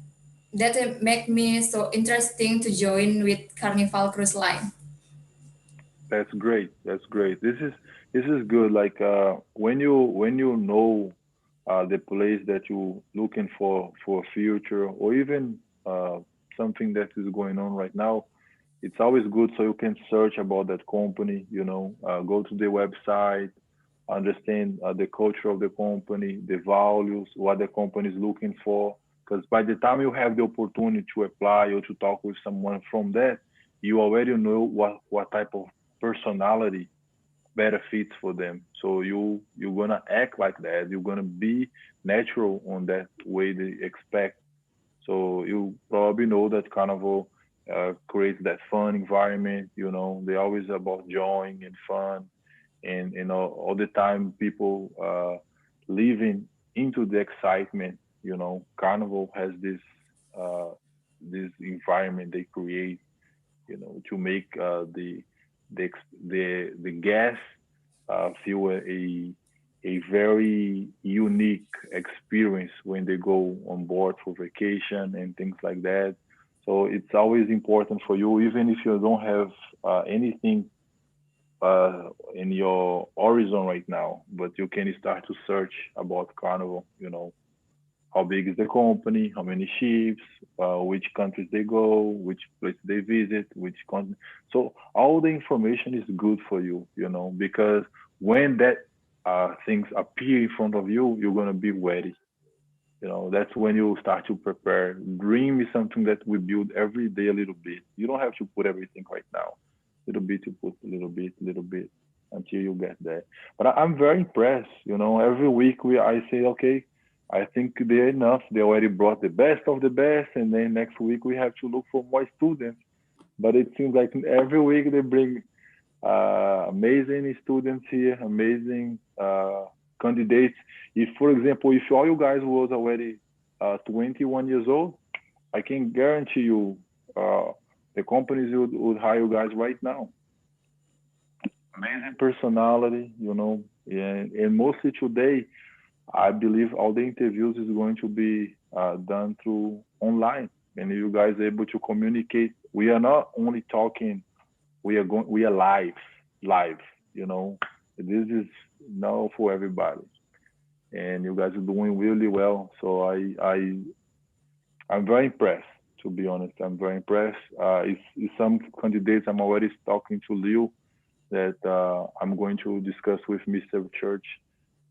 that make me so interesting to join with Carnival Cruise Line. That's great. That's great. This is good. Like when you know the place that you looking for a future, or even something that is going on right now, it's always good so you can search about that company. Go to the website, understand the culture of the company, the values, what the company is looking for. Because by the time you have the opportunity to apply or to talk with someone from that, you already know what type of personality better fits for them. So you're gonna act like that. You're gonna be natural on that way they expect. So you probably know that Carnival creates that fun environment. They're always about joy and fun, and all the time people living into the excitement. Carnival has this environment they create, to make the the guests feel a very unique experience when they go on board for vacation and things like that. So it's always important for you, even if you don't have anything in your horizon right now, but you can start to search about Carnival. How big is the company, how many ships, which countries they go, which place they visit, which continent. So all the information is good for you, because when that things appear in front of you, you're gonna be ready. That's when you start to prepare. Dream is something that we build every day a little bit. You don't have to put everything right now. Little bit you put, little bit until you get there. But I'm very impressed. Every week I say, okay, I think they're enough. They already brought the best of the best, and then next week we have to look for more students. But it seems like every week they bring Amazing students here, amazing candidates. If, for example, if all you guys was already 21 years old, I can guarantee you the companies would hire you guys right now. Amazing personality, you know, and mostly today, I believe all the interviews is going to be done through online, and you guys are able to communicate. We are not only talking; we are live. You know, this is now for everybody, and you guys are doing really well. So I'm very impressed. To be honest, I'm very impressed. It's some candidates I'm already talking to Leo that I'm going to discuss with Mr. Church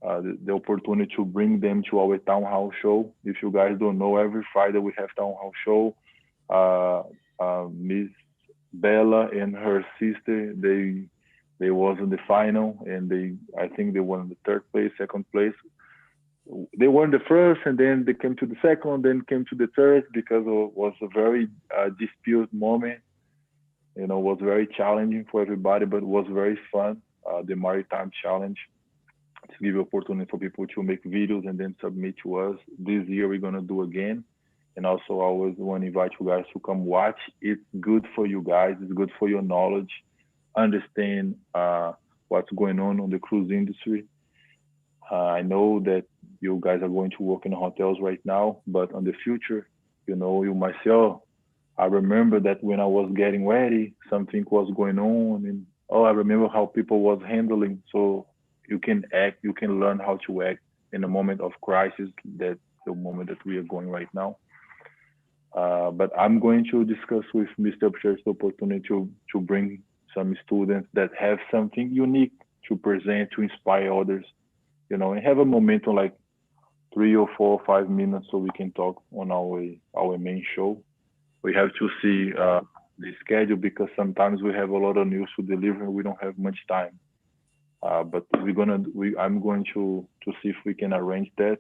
the opportunity to bring them to our town hall show. If you guys don't know, every Friday we have town hall show. Miss Bella and her sister, they was in the final, and I think they won the third place, second place. They won the first, and then they came to the second, then came to the third because it was a very dispute moment. You know, was very challenging for everybody, but it was very fun. The Maritime Challenge to give opportunity for people to make videos and then submit to us. This year we're gonna do again. And also I always want to invite you guys to come watch. It's good for you guys, it's good for your knowledge, understand what's going on the cruise industry. I know that you guys are going to work in hotels right now, but on the future, you know, you myself, I remember that when I was getting ready, something was going on, and I remember how people was handling. So you can act, you can learn how to act in a moment of crisis. That's the moment that we are going right now. But I'm going to discuss with Mr. Church the opportunity to bring some students that have something unique to present to inspire others, you know, and have a momentum like 3 or 4 or 5 minutes so we can talk on our main show. We have to see the schedule because sometimes we have a lot of news to deliver and we don't have much time. But I'm going to see if we can arrange that.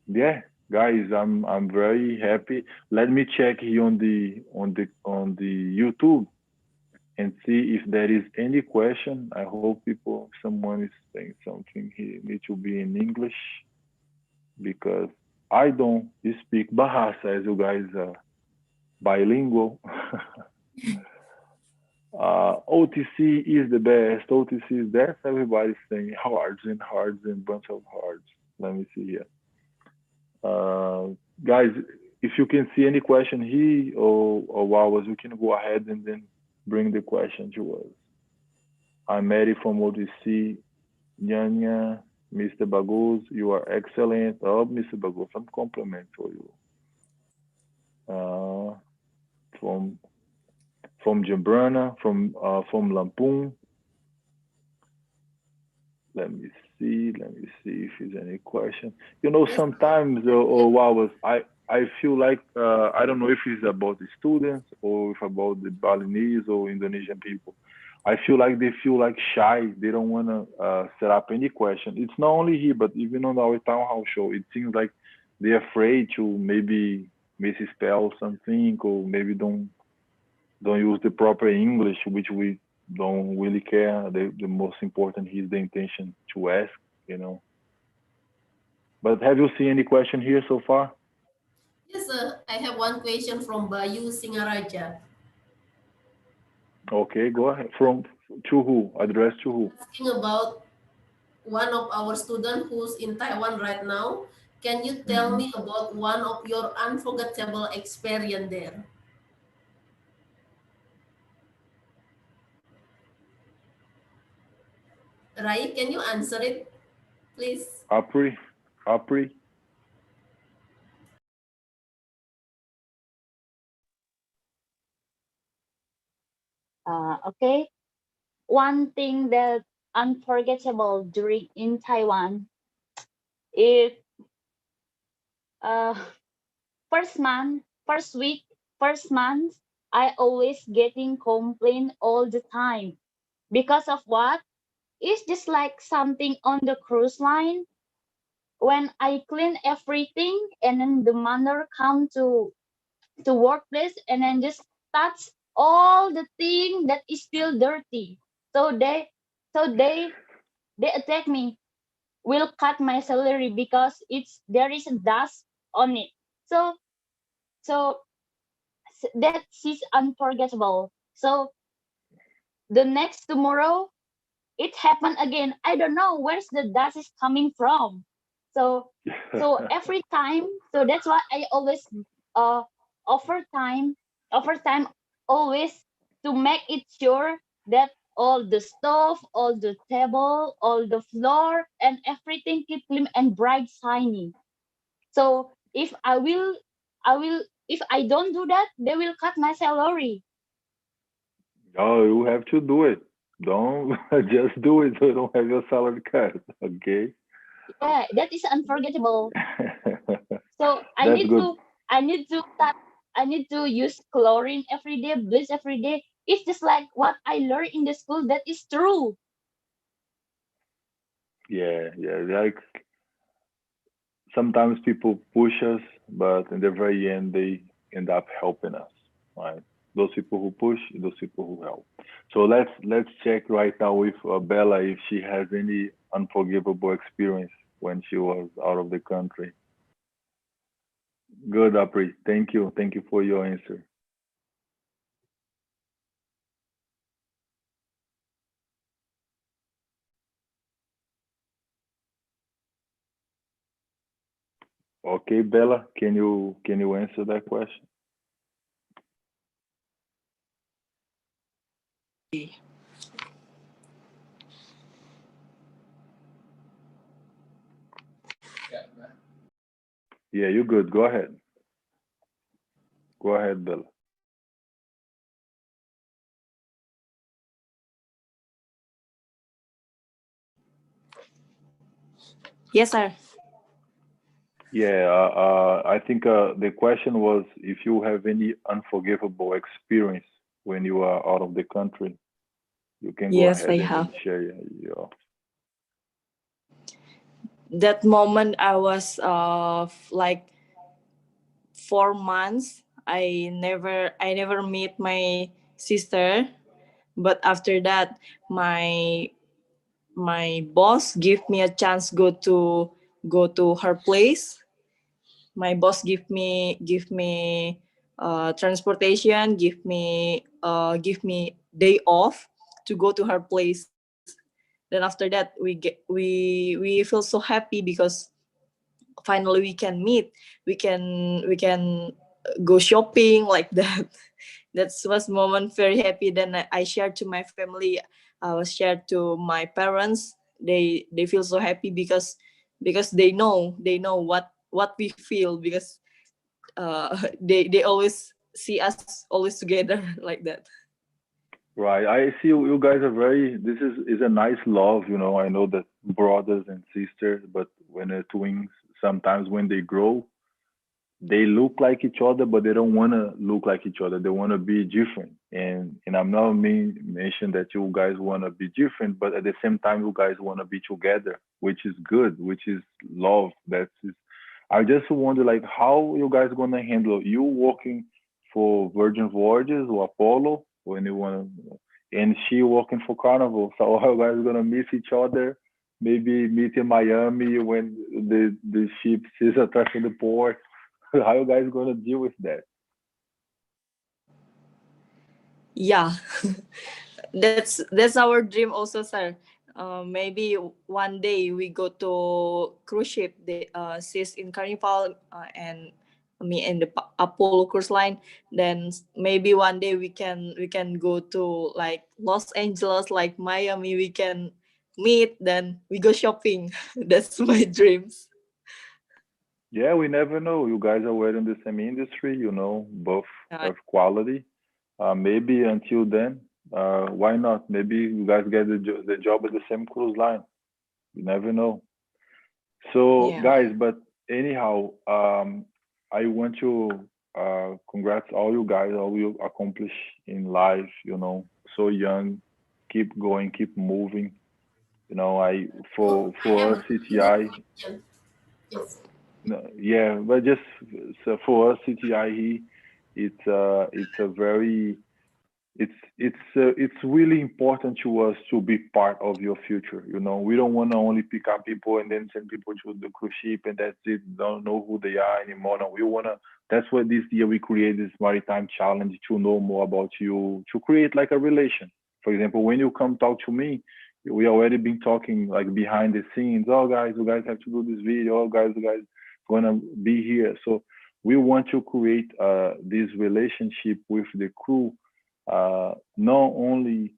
Yeah, guys, I'm very happy. Let me check here on the YouTube and see if there is any question. I hope someone is saying something here. Need to be in English because I don't speak Bahasa, as you guys are bilingual. OTC is the best. OTC is best. Everybody's saying hards and bunch of hards. Let me see here. Guys, if you can see any question here or Wawas, you can go ahead and then bring the question to us. I'm Mary from OTC. Nyanya, Mr. Bagos, you are excellent. Oh, Mr. Bagos, some compliment for you. From Jembrana, from Lampung. Let me see if there's any question. You know, sometimes Wawas, I feel like I don't know if it's about the students or if about the Balinese or Indonesian people. I feel like they feel like shy. They don't want to set up any question. It's not only here, but even on our town hall show, it seems like they're afraid to maybe misspell something or maybe don't use the proper English, which we don't really care. The most important is the intention to ask, you know. But have you seen any question here so far? Yes, I have one question from Bayu Singaraja. Okay, go ahead. To who? Address to who? Asking about one of our students who's in Taiwan right now. Can you tell me about one of your unforgettable experience there? Rai, can you answer it, please? Apri. Okay. One thing that unforgettable during in Taiwan is first week, first month, I always getting complaint all the time. Because of what? It's just like something on the cruise line. When I clean everything and then the mother come to workplace and then just touch all the thing that is still dirty. So they attack me, will cut my salary because there is a dust on it. So so that is unforgettable. So the next tomorrow it happened again. I don't know where's the dust is coming from. So every time, so that's why I always uh overtime overtime always to make it sure that all the stove, all the table, all the floor and everything keep clean and bright shiny. So if I don't do that, they will cut my salary. Oh, you have to do it. Don't just do it so you don't have your salary cut. Okay. Yeah, that is unforgettable. So That's good. I need to cut, I need to use chlorine every day, bleach every day. It's just like what I learned in the school that is true. Yeah, yeah. Like sometimes people push us, but in the very end, they end up helping us, right? Those people who push, those people who help. So let's check right now with Bella if she has any unforgivable experience when she was out of the country. Good, Apri. Thank you for your answer. Okay, Bella, can you answer that question? Yeah, you good. Go ahead. Go ahead, Bella. Yes, sir. Yeah, I think the question was if you have any unforgivable experience when you are out of the country. You can go Yes, I ahead have. and share your. That moment I was like 4 months. I never meet my sister, but after that my boss give me a chance go to her place. My boss give me transportation, give me day off to go to her place. Then after that we feel so happy because finally we can meet, we can go shopping like that. That was moment very happy. Then I shared to my family, I was shared to my parents. They feel so happy because they know what we feel because they always see us always together like that. Right. I see you guys are very. This is a nice love. I know that brothers and sisters, but when they're twins, sometimes when they grow, they look like each other, but they don't want to look like each other. They want to be different. And I'm not mention that you guys want to be different, but at the same time, you guys want to be together, which is good, which is love. I just wonder like how you guys gonna handle you working for Virgin Voyages or Apollo when you want to, and she working for Carnival. So how you guys gonna miss each other? Maybe meet in Miami when the ship sees attached to the port. How you guys gonna deal with that? Yeah. That's our dream also, sir. Maybe one day we go to cruise ship. The sis in Carnival, and me and the Apollo cruise line. Then maybe one day we can go to like Los Angeles, like Miami. We can meet. Then we go shopping. That's my dreams. Yeah, we never know. You guys are well in the same industry, both Uh, have quality. Maybe until then, why not? Maybe you guys get the job at the same cruise line. You never know. So, yeah. guys, but anyhow, I want to congrats all you guys, all you accomplish in life. So young, keep going, keep moving. I Oh, I for have us another CTI, question. Yes. no, yeah, but just so for us CTI, it's a very it's really important to us to be part of your future. You know, we don't want to only pick up people and then send people to the cruise ship and that's it. Don't know who they are anymore. No, we wanna. That's why this year we created this maritime challenge to know more about you, to create like a relation. For example, when you come talk to me, we already been talking like behind the scenes. Oh guys, you guys have to do this video. Oh guys, you guys gonna be here. So we want to create this relationship with the crew, not only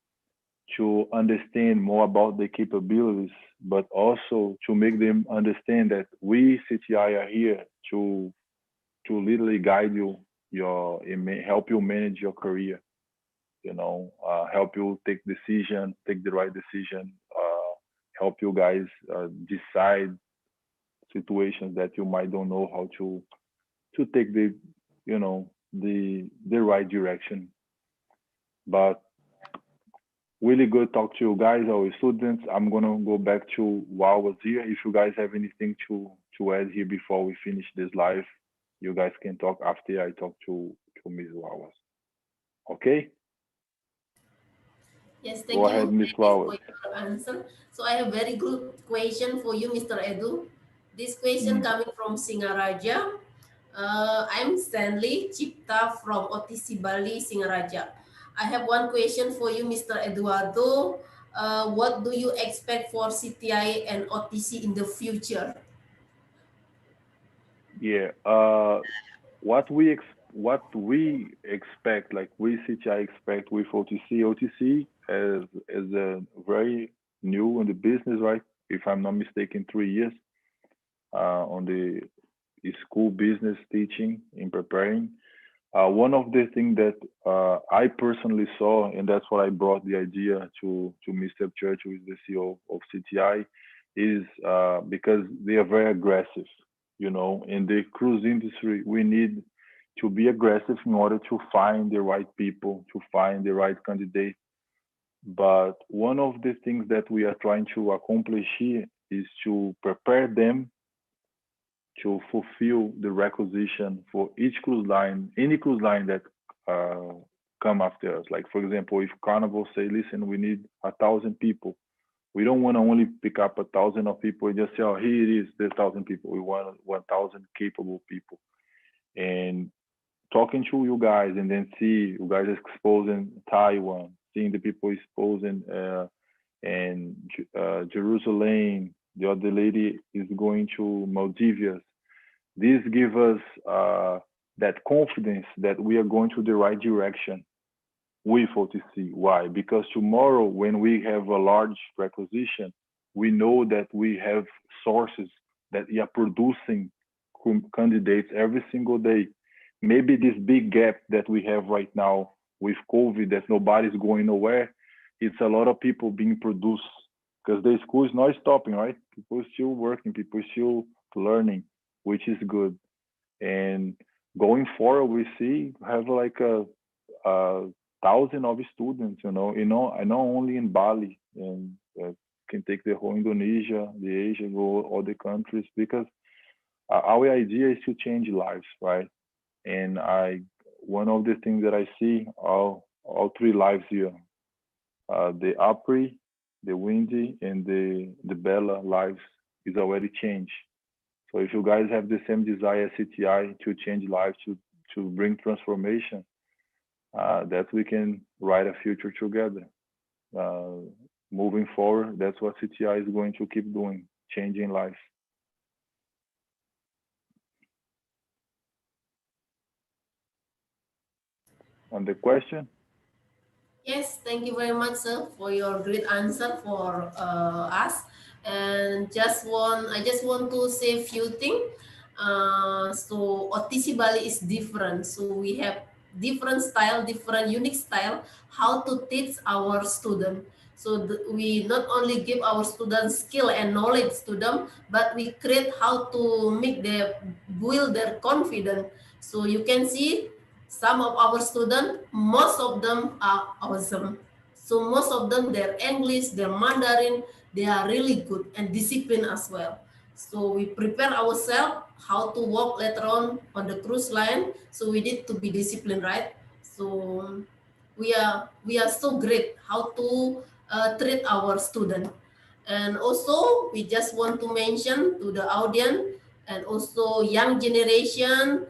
to understand more about the capabilities, but also to make them understand that we CTI are here to literally guide you, help you manage your career. You know, help you take take the right decision, help you guys decide situations that you might don't know how to take the, you know, the right direction. But really good talk to you guys, our students. I'm gonna go back to while I was here. If you guys have anything to add here before we finish this live, you guys can talk after I talk to Ms. Wawas. Okay? Yes, Go thank ahead, you, Ms. Eddie, for Wawas. your answer. So I have very good question for you, Mr. Edu. This question Mm. coming from Singaraja. I'm Stanley Cipta from OTC Bali, Singaraja. I have one question for you, Mr. Eduardo. What do you expect for CTI and OTC in the future? Yeah. What we expect, like we CTI expect with OTC as a very new in the business, right? If I'm not mistaken, 3 years on the school business teaching and preparing. One of the things that I personally saw, and that's what I brought the idea to Mr. Church, who is the CEO of CTI, is because they are very aggressive. You know, in the cruise industry, we need to be aggressive in order to find the right people, to find the right candidate. But one of the things that we are trying to accomplish here is to prepare them to fulfill the requisition for each cruise line, any cruise line that uh, come after us. Like for example, if Carnival say, "Listen, we need 1,000 people," we don't want to only pick up 1,000 of people and just say, "Oh, here it is, there's 1,000 people." We want 1,000 capable people. And talking to you guys, and then see you guys exposing Taiwan, seeing the people exposing and Jerusalem. The other lady is going to Maldives. This gives us that confidence that we are going to the right direction with OTC. Why? Because tomorrow, when we have a large requisition, we know that we have sources that are producing candidates every single day. Maybe this big gap that we have right now with COVID, that nobody's going nowhere, it's a lot of people being produced because the school is not stopping, right? People are still working, people are still learning, which is good. And going forward, we see have like a thousand of students, and not only in Bali, and can take the whole Indonesia, the Asia, go all the countries, because our idea is to change lives, right? And one of the things that I see all three lives here, the Apri, the Windy, and the Bella lives is already changed. So if you guys have the same desire as CTI to change lives, to bring transformation, that we can write a future together. Uh, Moving forward, that's what CTI is going to keep doing, changing lives. On the question? Yes, thank you very much, sir, for your great answer for us. And I just want to say a few things. So OTC Bali is different. So we have different style, different unique style, how to teach our student. So we not only give our students skill and knowledge to them, but we create how to make them build their confidence. So you can see some of our students, most of them are awesome. So most of them, their English, their Mandarin, they are really good and disciplined as well. So we prepare ourselves how to walk later on the cruise line. So we need to be disciplined, right? So we are so great how to treat our student. And also we just want to mention to the audience and also young generation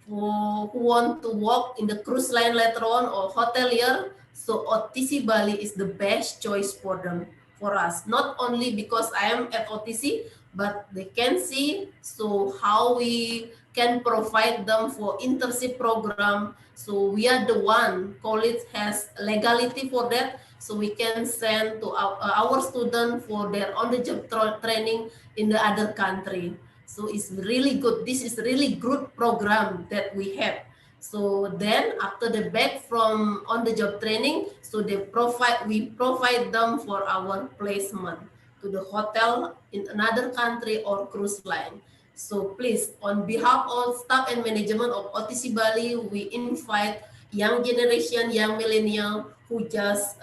who want to work in the cruise line later on or hotelier. So OTC Bali is the best choice for them, for us. Not only because I am at OTC, but they can see so how we can provide them for internship program. So we are the one, college has legality for that. So we can send to our student for their on-the-job training in the other country. So it's really good. This is really good program that we have. So then after the back from on the job training, so we provide them for our placement to the hotel in another country or cruise line. So please, on behalf of staff and management of OTC Bali, we invite young generation, young millennial who just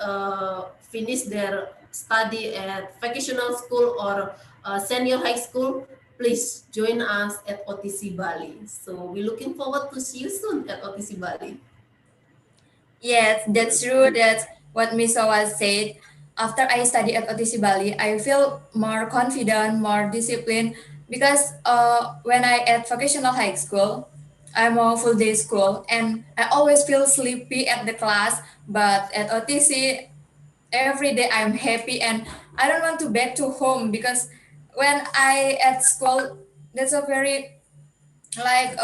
finished their study at vocational school or senior high school. Please join us at OTC Bali. So we're looking forward to see you soon at OTC Bali. Yes, that's true. That's what Miss Owa said. After I study at OTC Bali, I feel more confident, more disciplined because when I at vocational high school, I'm a full day school and I always feel sleepy at the class. But at OTC, every day I'm happy and I don't want to back to home because when I at school, that's a very like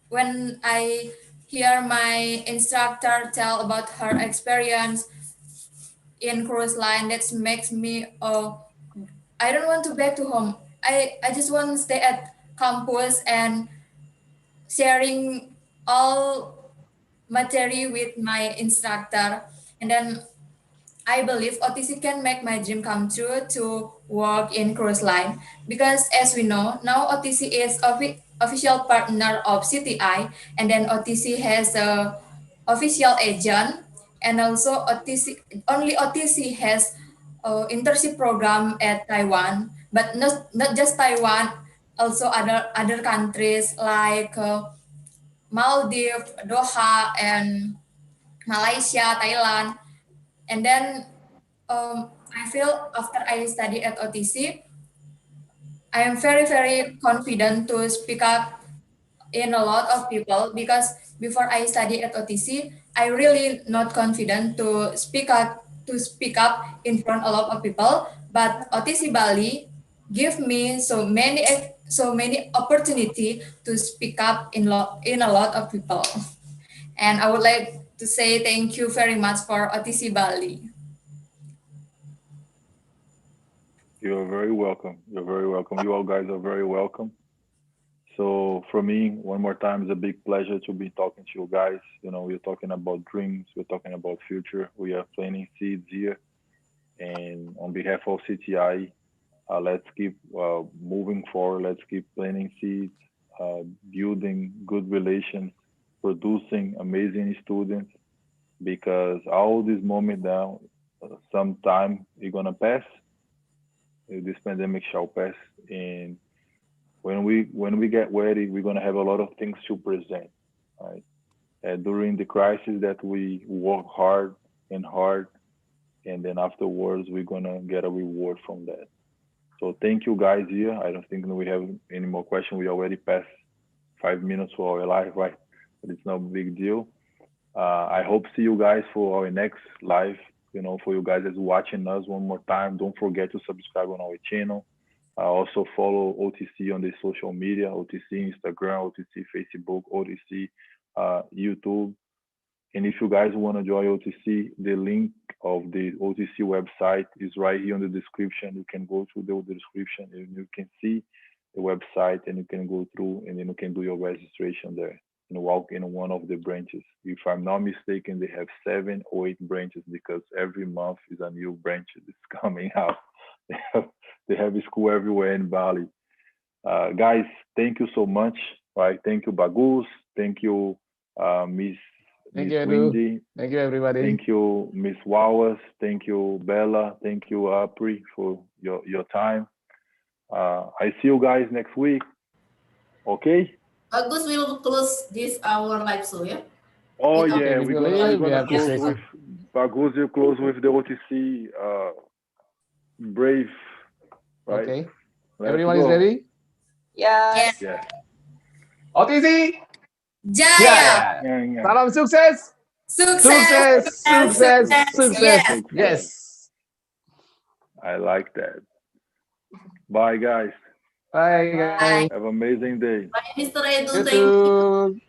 when I hear my instructor tell about her experience in cruise line, that makes me I don't want to back to home. I just want to stay at campus and sharing all material with my instructor. And then I believe OTC can make my dream come true to work in cruise line because as we know now OTC is official partner of CTI, and then OTC has a official agent, and also OTC has a internship program at Taiwan, but not just Taiwan, also other countries like Maldives, Doha, and Malaysia, Thailand. And then I feel after I study at OTC, I am very confident to speak up in a lot of people because before I study at OTC, I really not confident to speak up in front a lot of people. But OTC Bali give me so many opportunity to speak up in a lot of people. And I would like to say thank you very much for OTC Bali. You're very welcome. You're very welcome. You all guys are very welcome. So for me, one more time, it's a big pleasure to be talking to you guys. You know, we're talking about dreams. We're talking about future. We are planting seeds here. And on behalf of CTI, let's keep moving forward. Let's keep planting seeds, building good relations, producing amazing students. Because all this moment now, sometime it's gonna pass. This pandemic shall pass, and when we get ready, we're gonna have a lot of things to present. Right? During the crisis, that we work hard and hard, and then afterwards we're gonna get a reward from that. So thank you guys here. I don't think we have any more questions. We already passed 5 minutes for our live, right? But it's no big deal. I hope see you guys for our next live. You know, for you guys that's watching us one more time, don't forget to subscribe on our channel. Also follow OTC on the social media, OTC Instagram, OTC Facebook, OTC YouTube. And if you guys want to join OTC, the link of the OTC website is right here in the description. You can go through the description and you can see the website, and you can go through and then you can do your registration there and walk in one of the branches. If I'm not mistaken, they have 7 or 8 branches because every month is a new branch that's coming out. They have a school everywhere in Bali. Guys, thank you so much. Right? Thank you, Bagus. Thank you, Miss Thank you, Edu. Windy. Thank you, everybody. Thank you, Miss Wawas. Thank you, Bella. Thank you, Apri, for your time. I see you guys next week. Okay? Bagus will close this our live show, yeah? Oh Without yeah, if we're you gonna leave, you have to close say with something. Bagus. You close with the OTC Brave, right? Okay. Let's Everyone is go. ready? Yes. Yes. Yeah. OTC Jaya. Jaya. Yeah, yeah. Salam sukses. Sukses. Sukses, Sukses. sukses, Sukses. sukses. Yes. Success. Yes. I like that. Bye, guys. Bye, Bye. guys. Have an amazing day. Bye, Mr. Edu. You Thank you. too.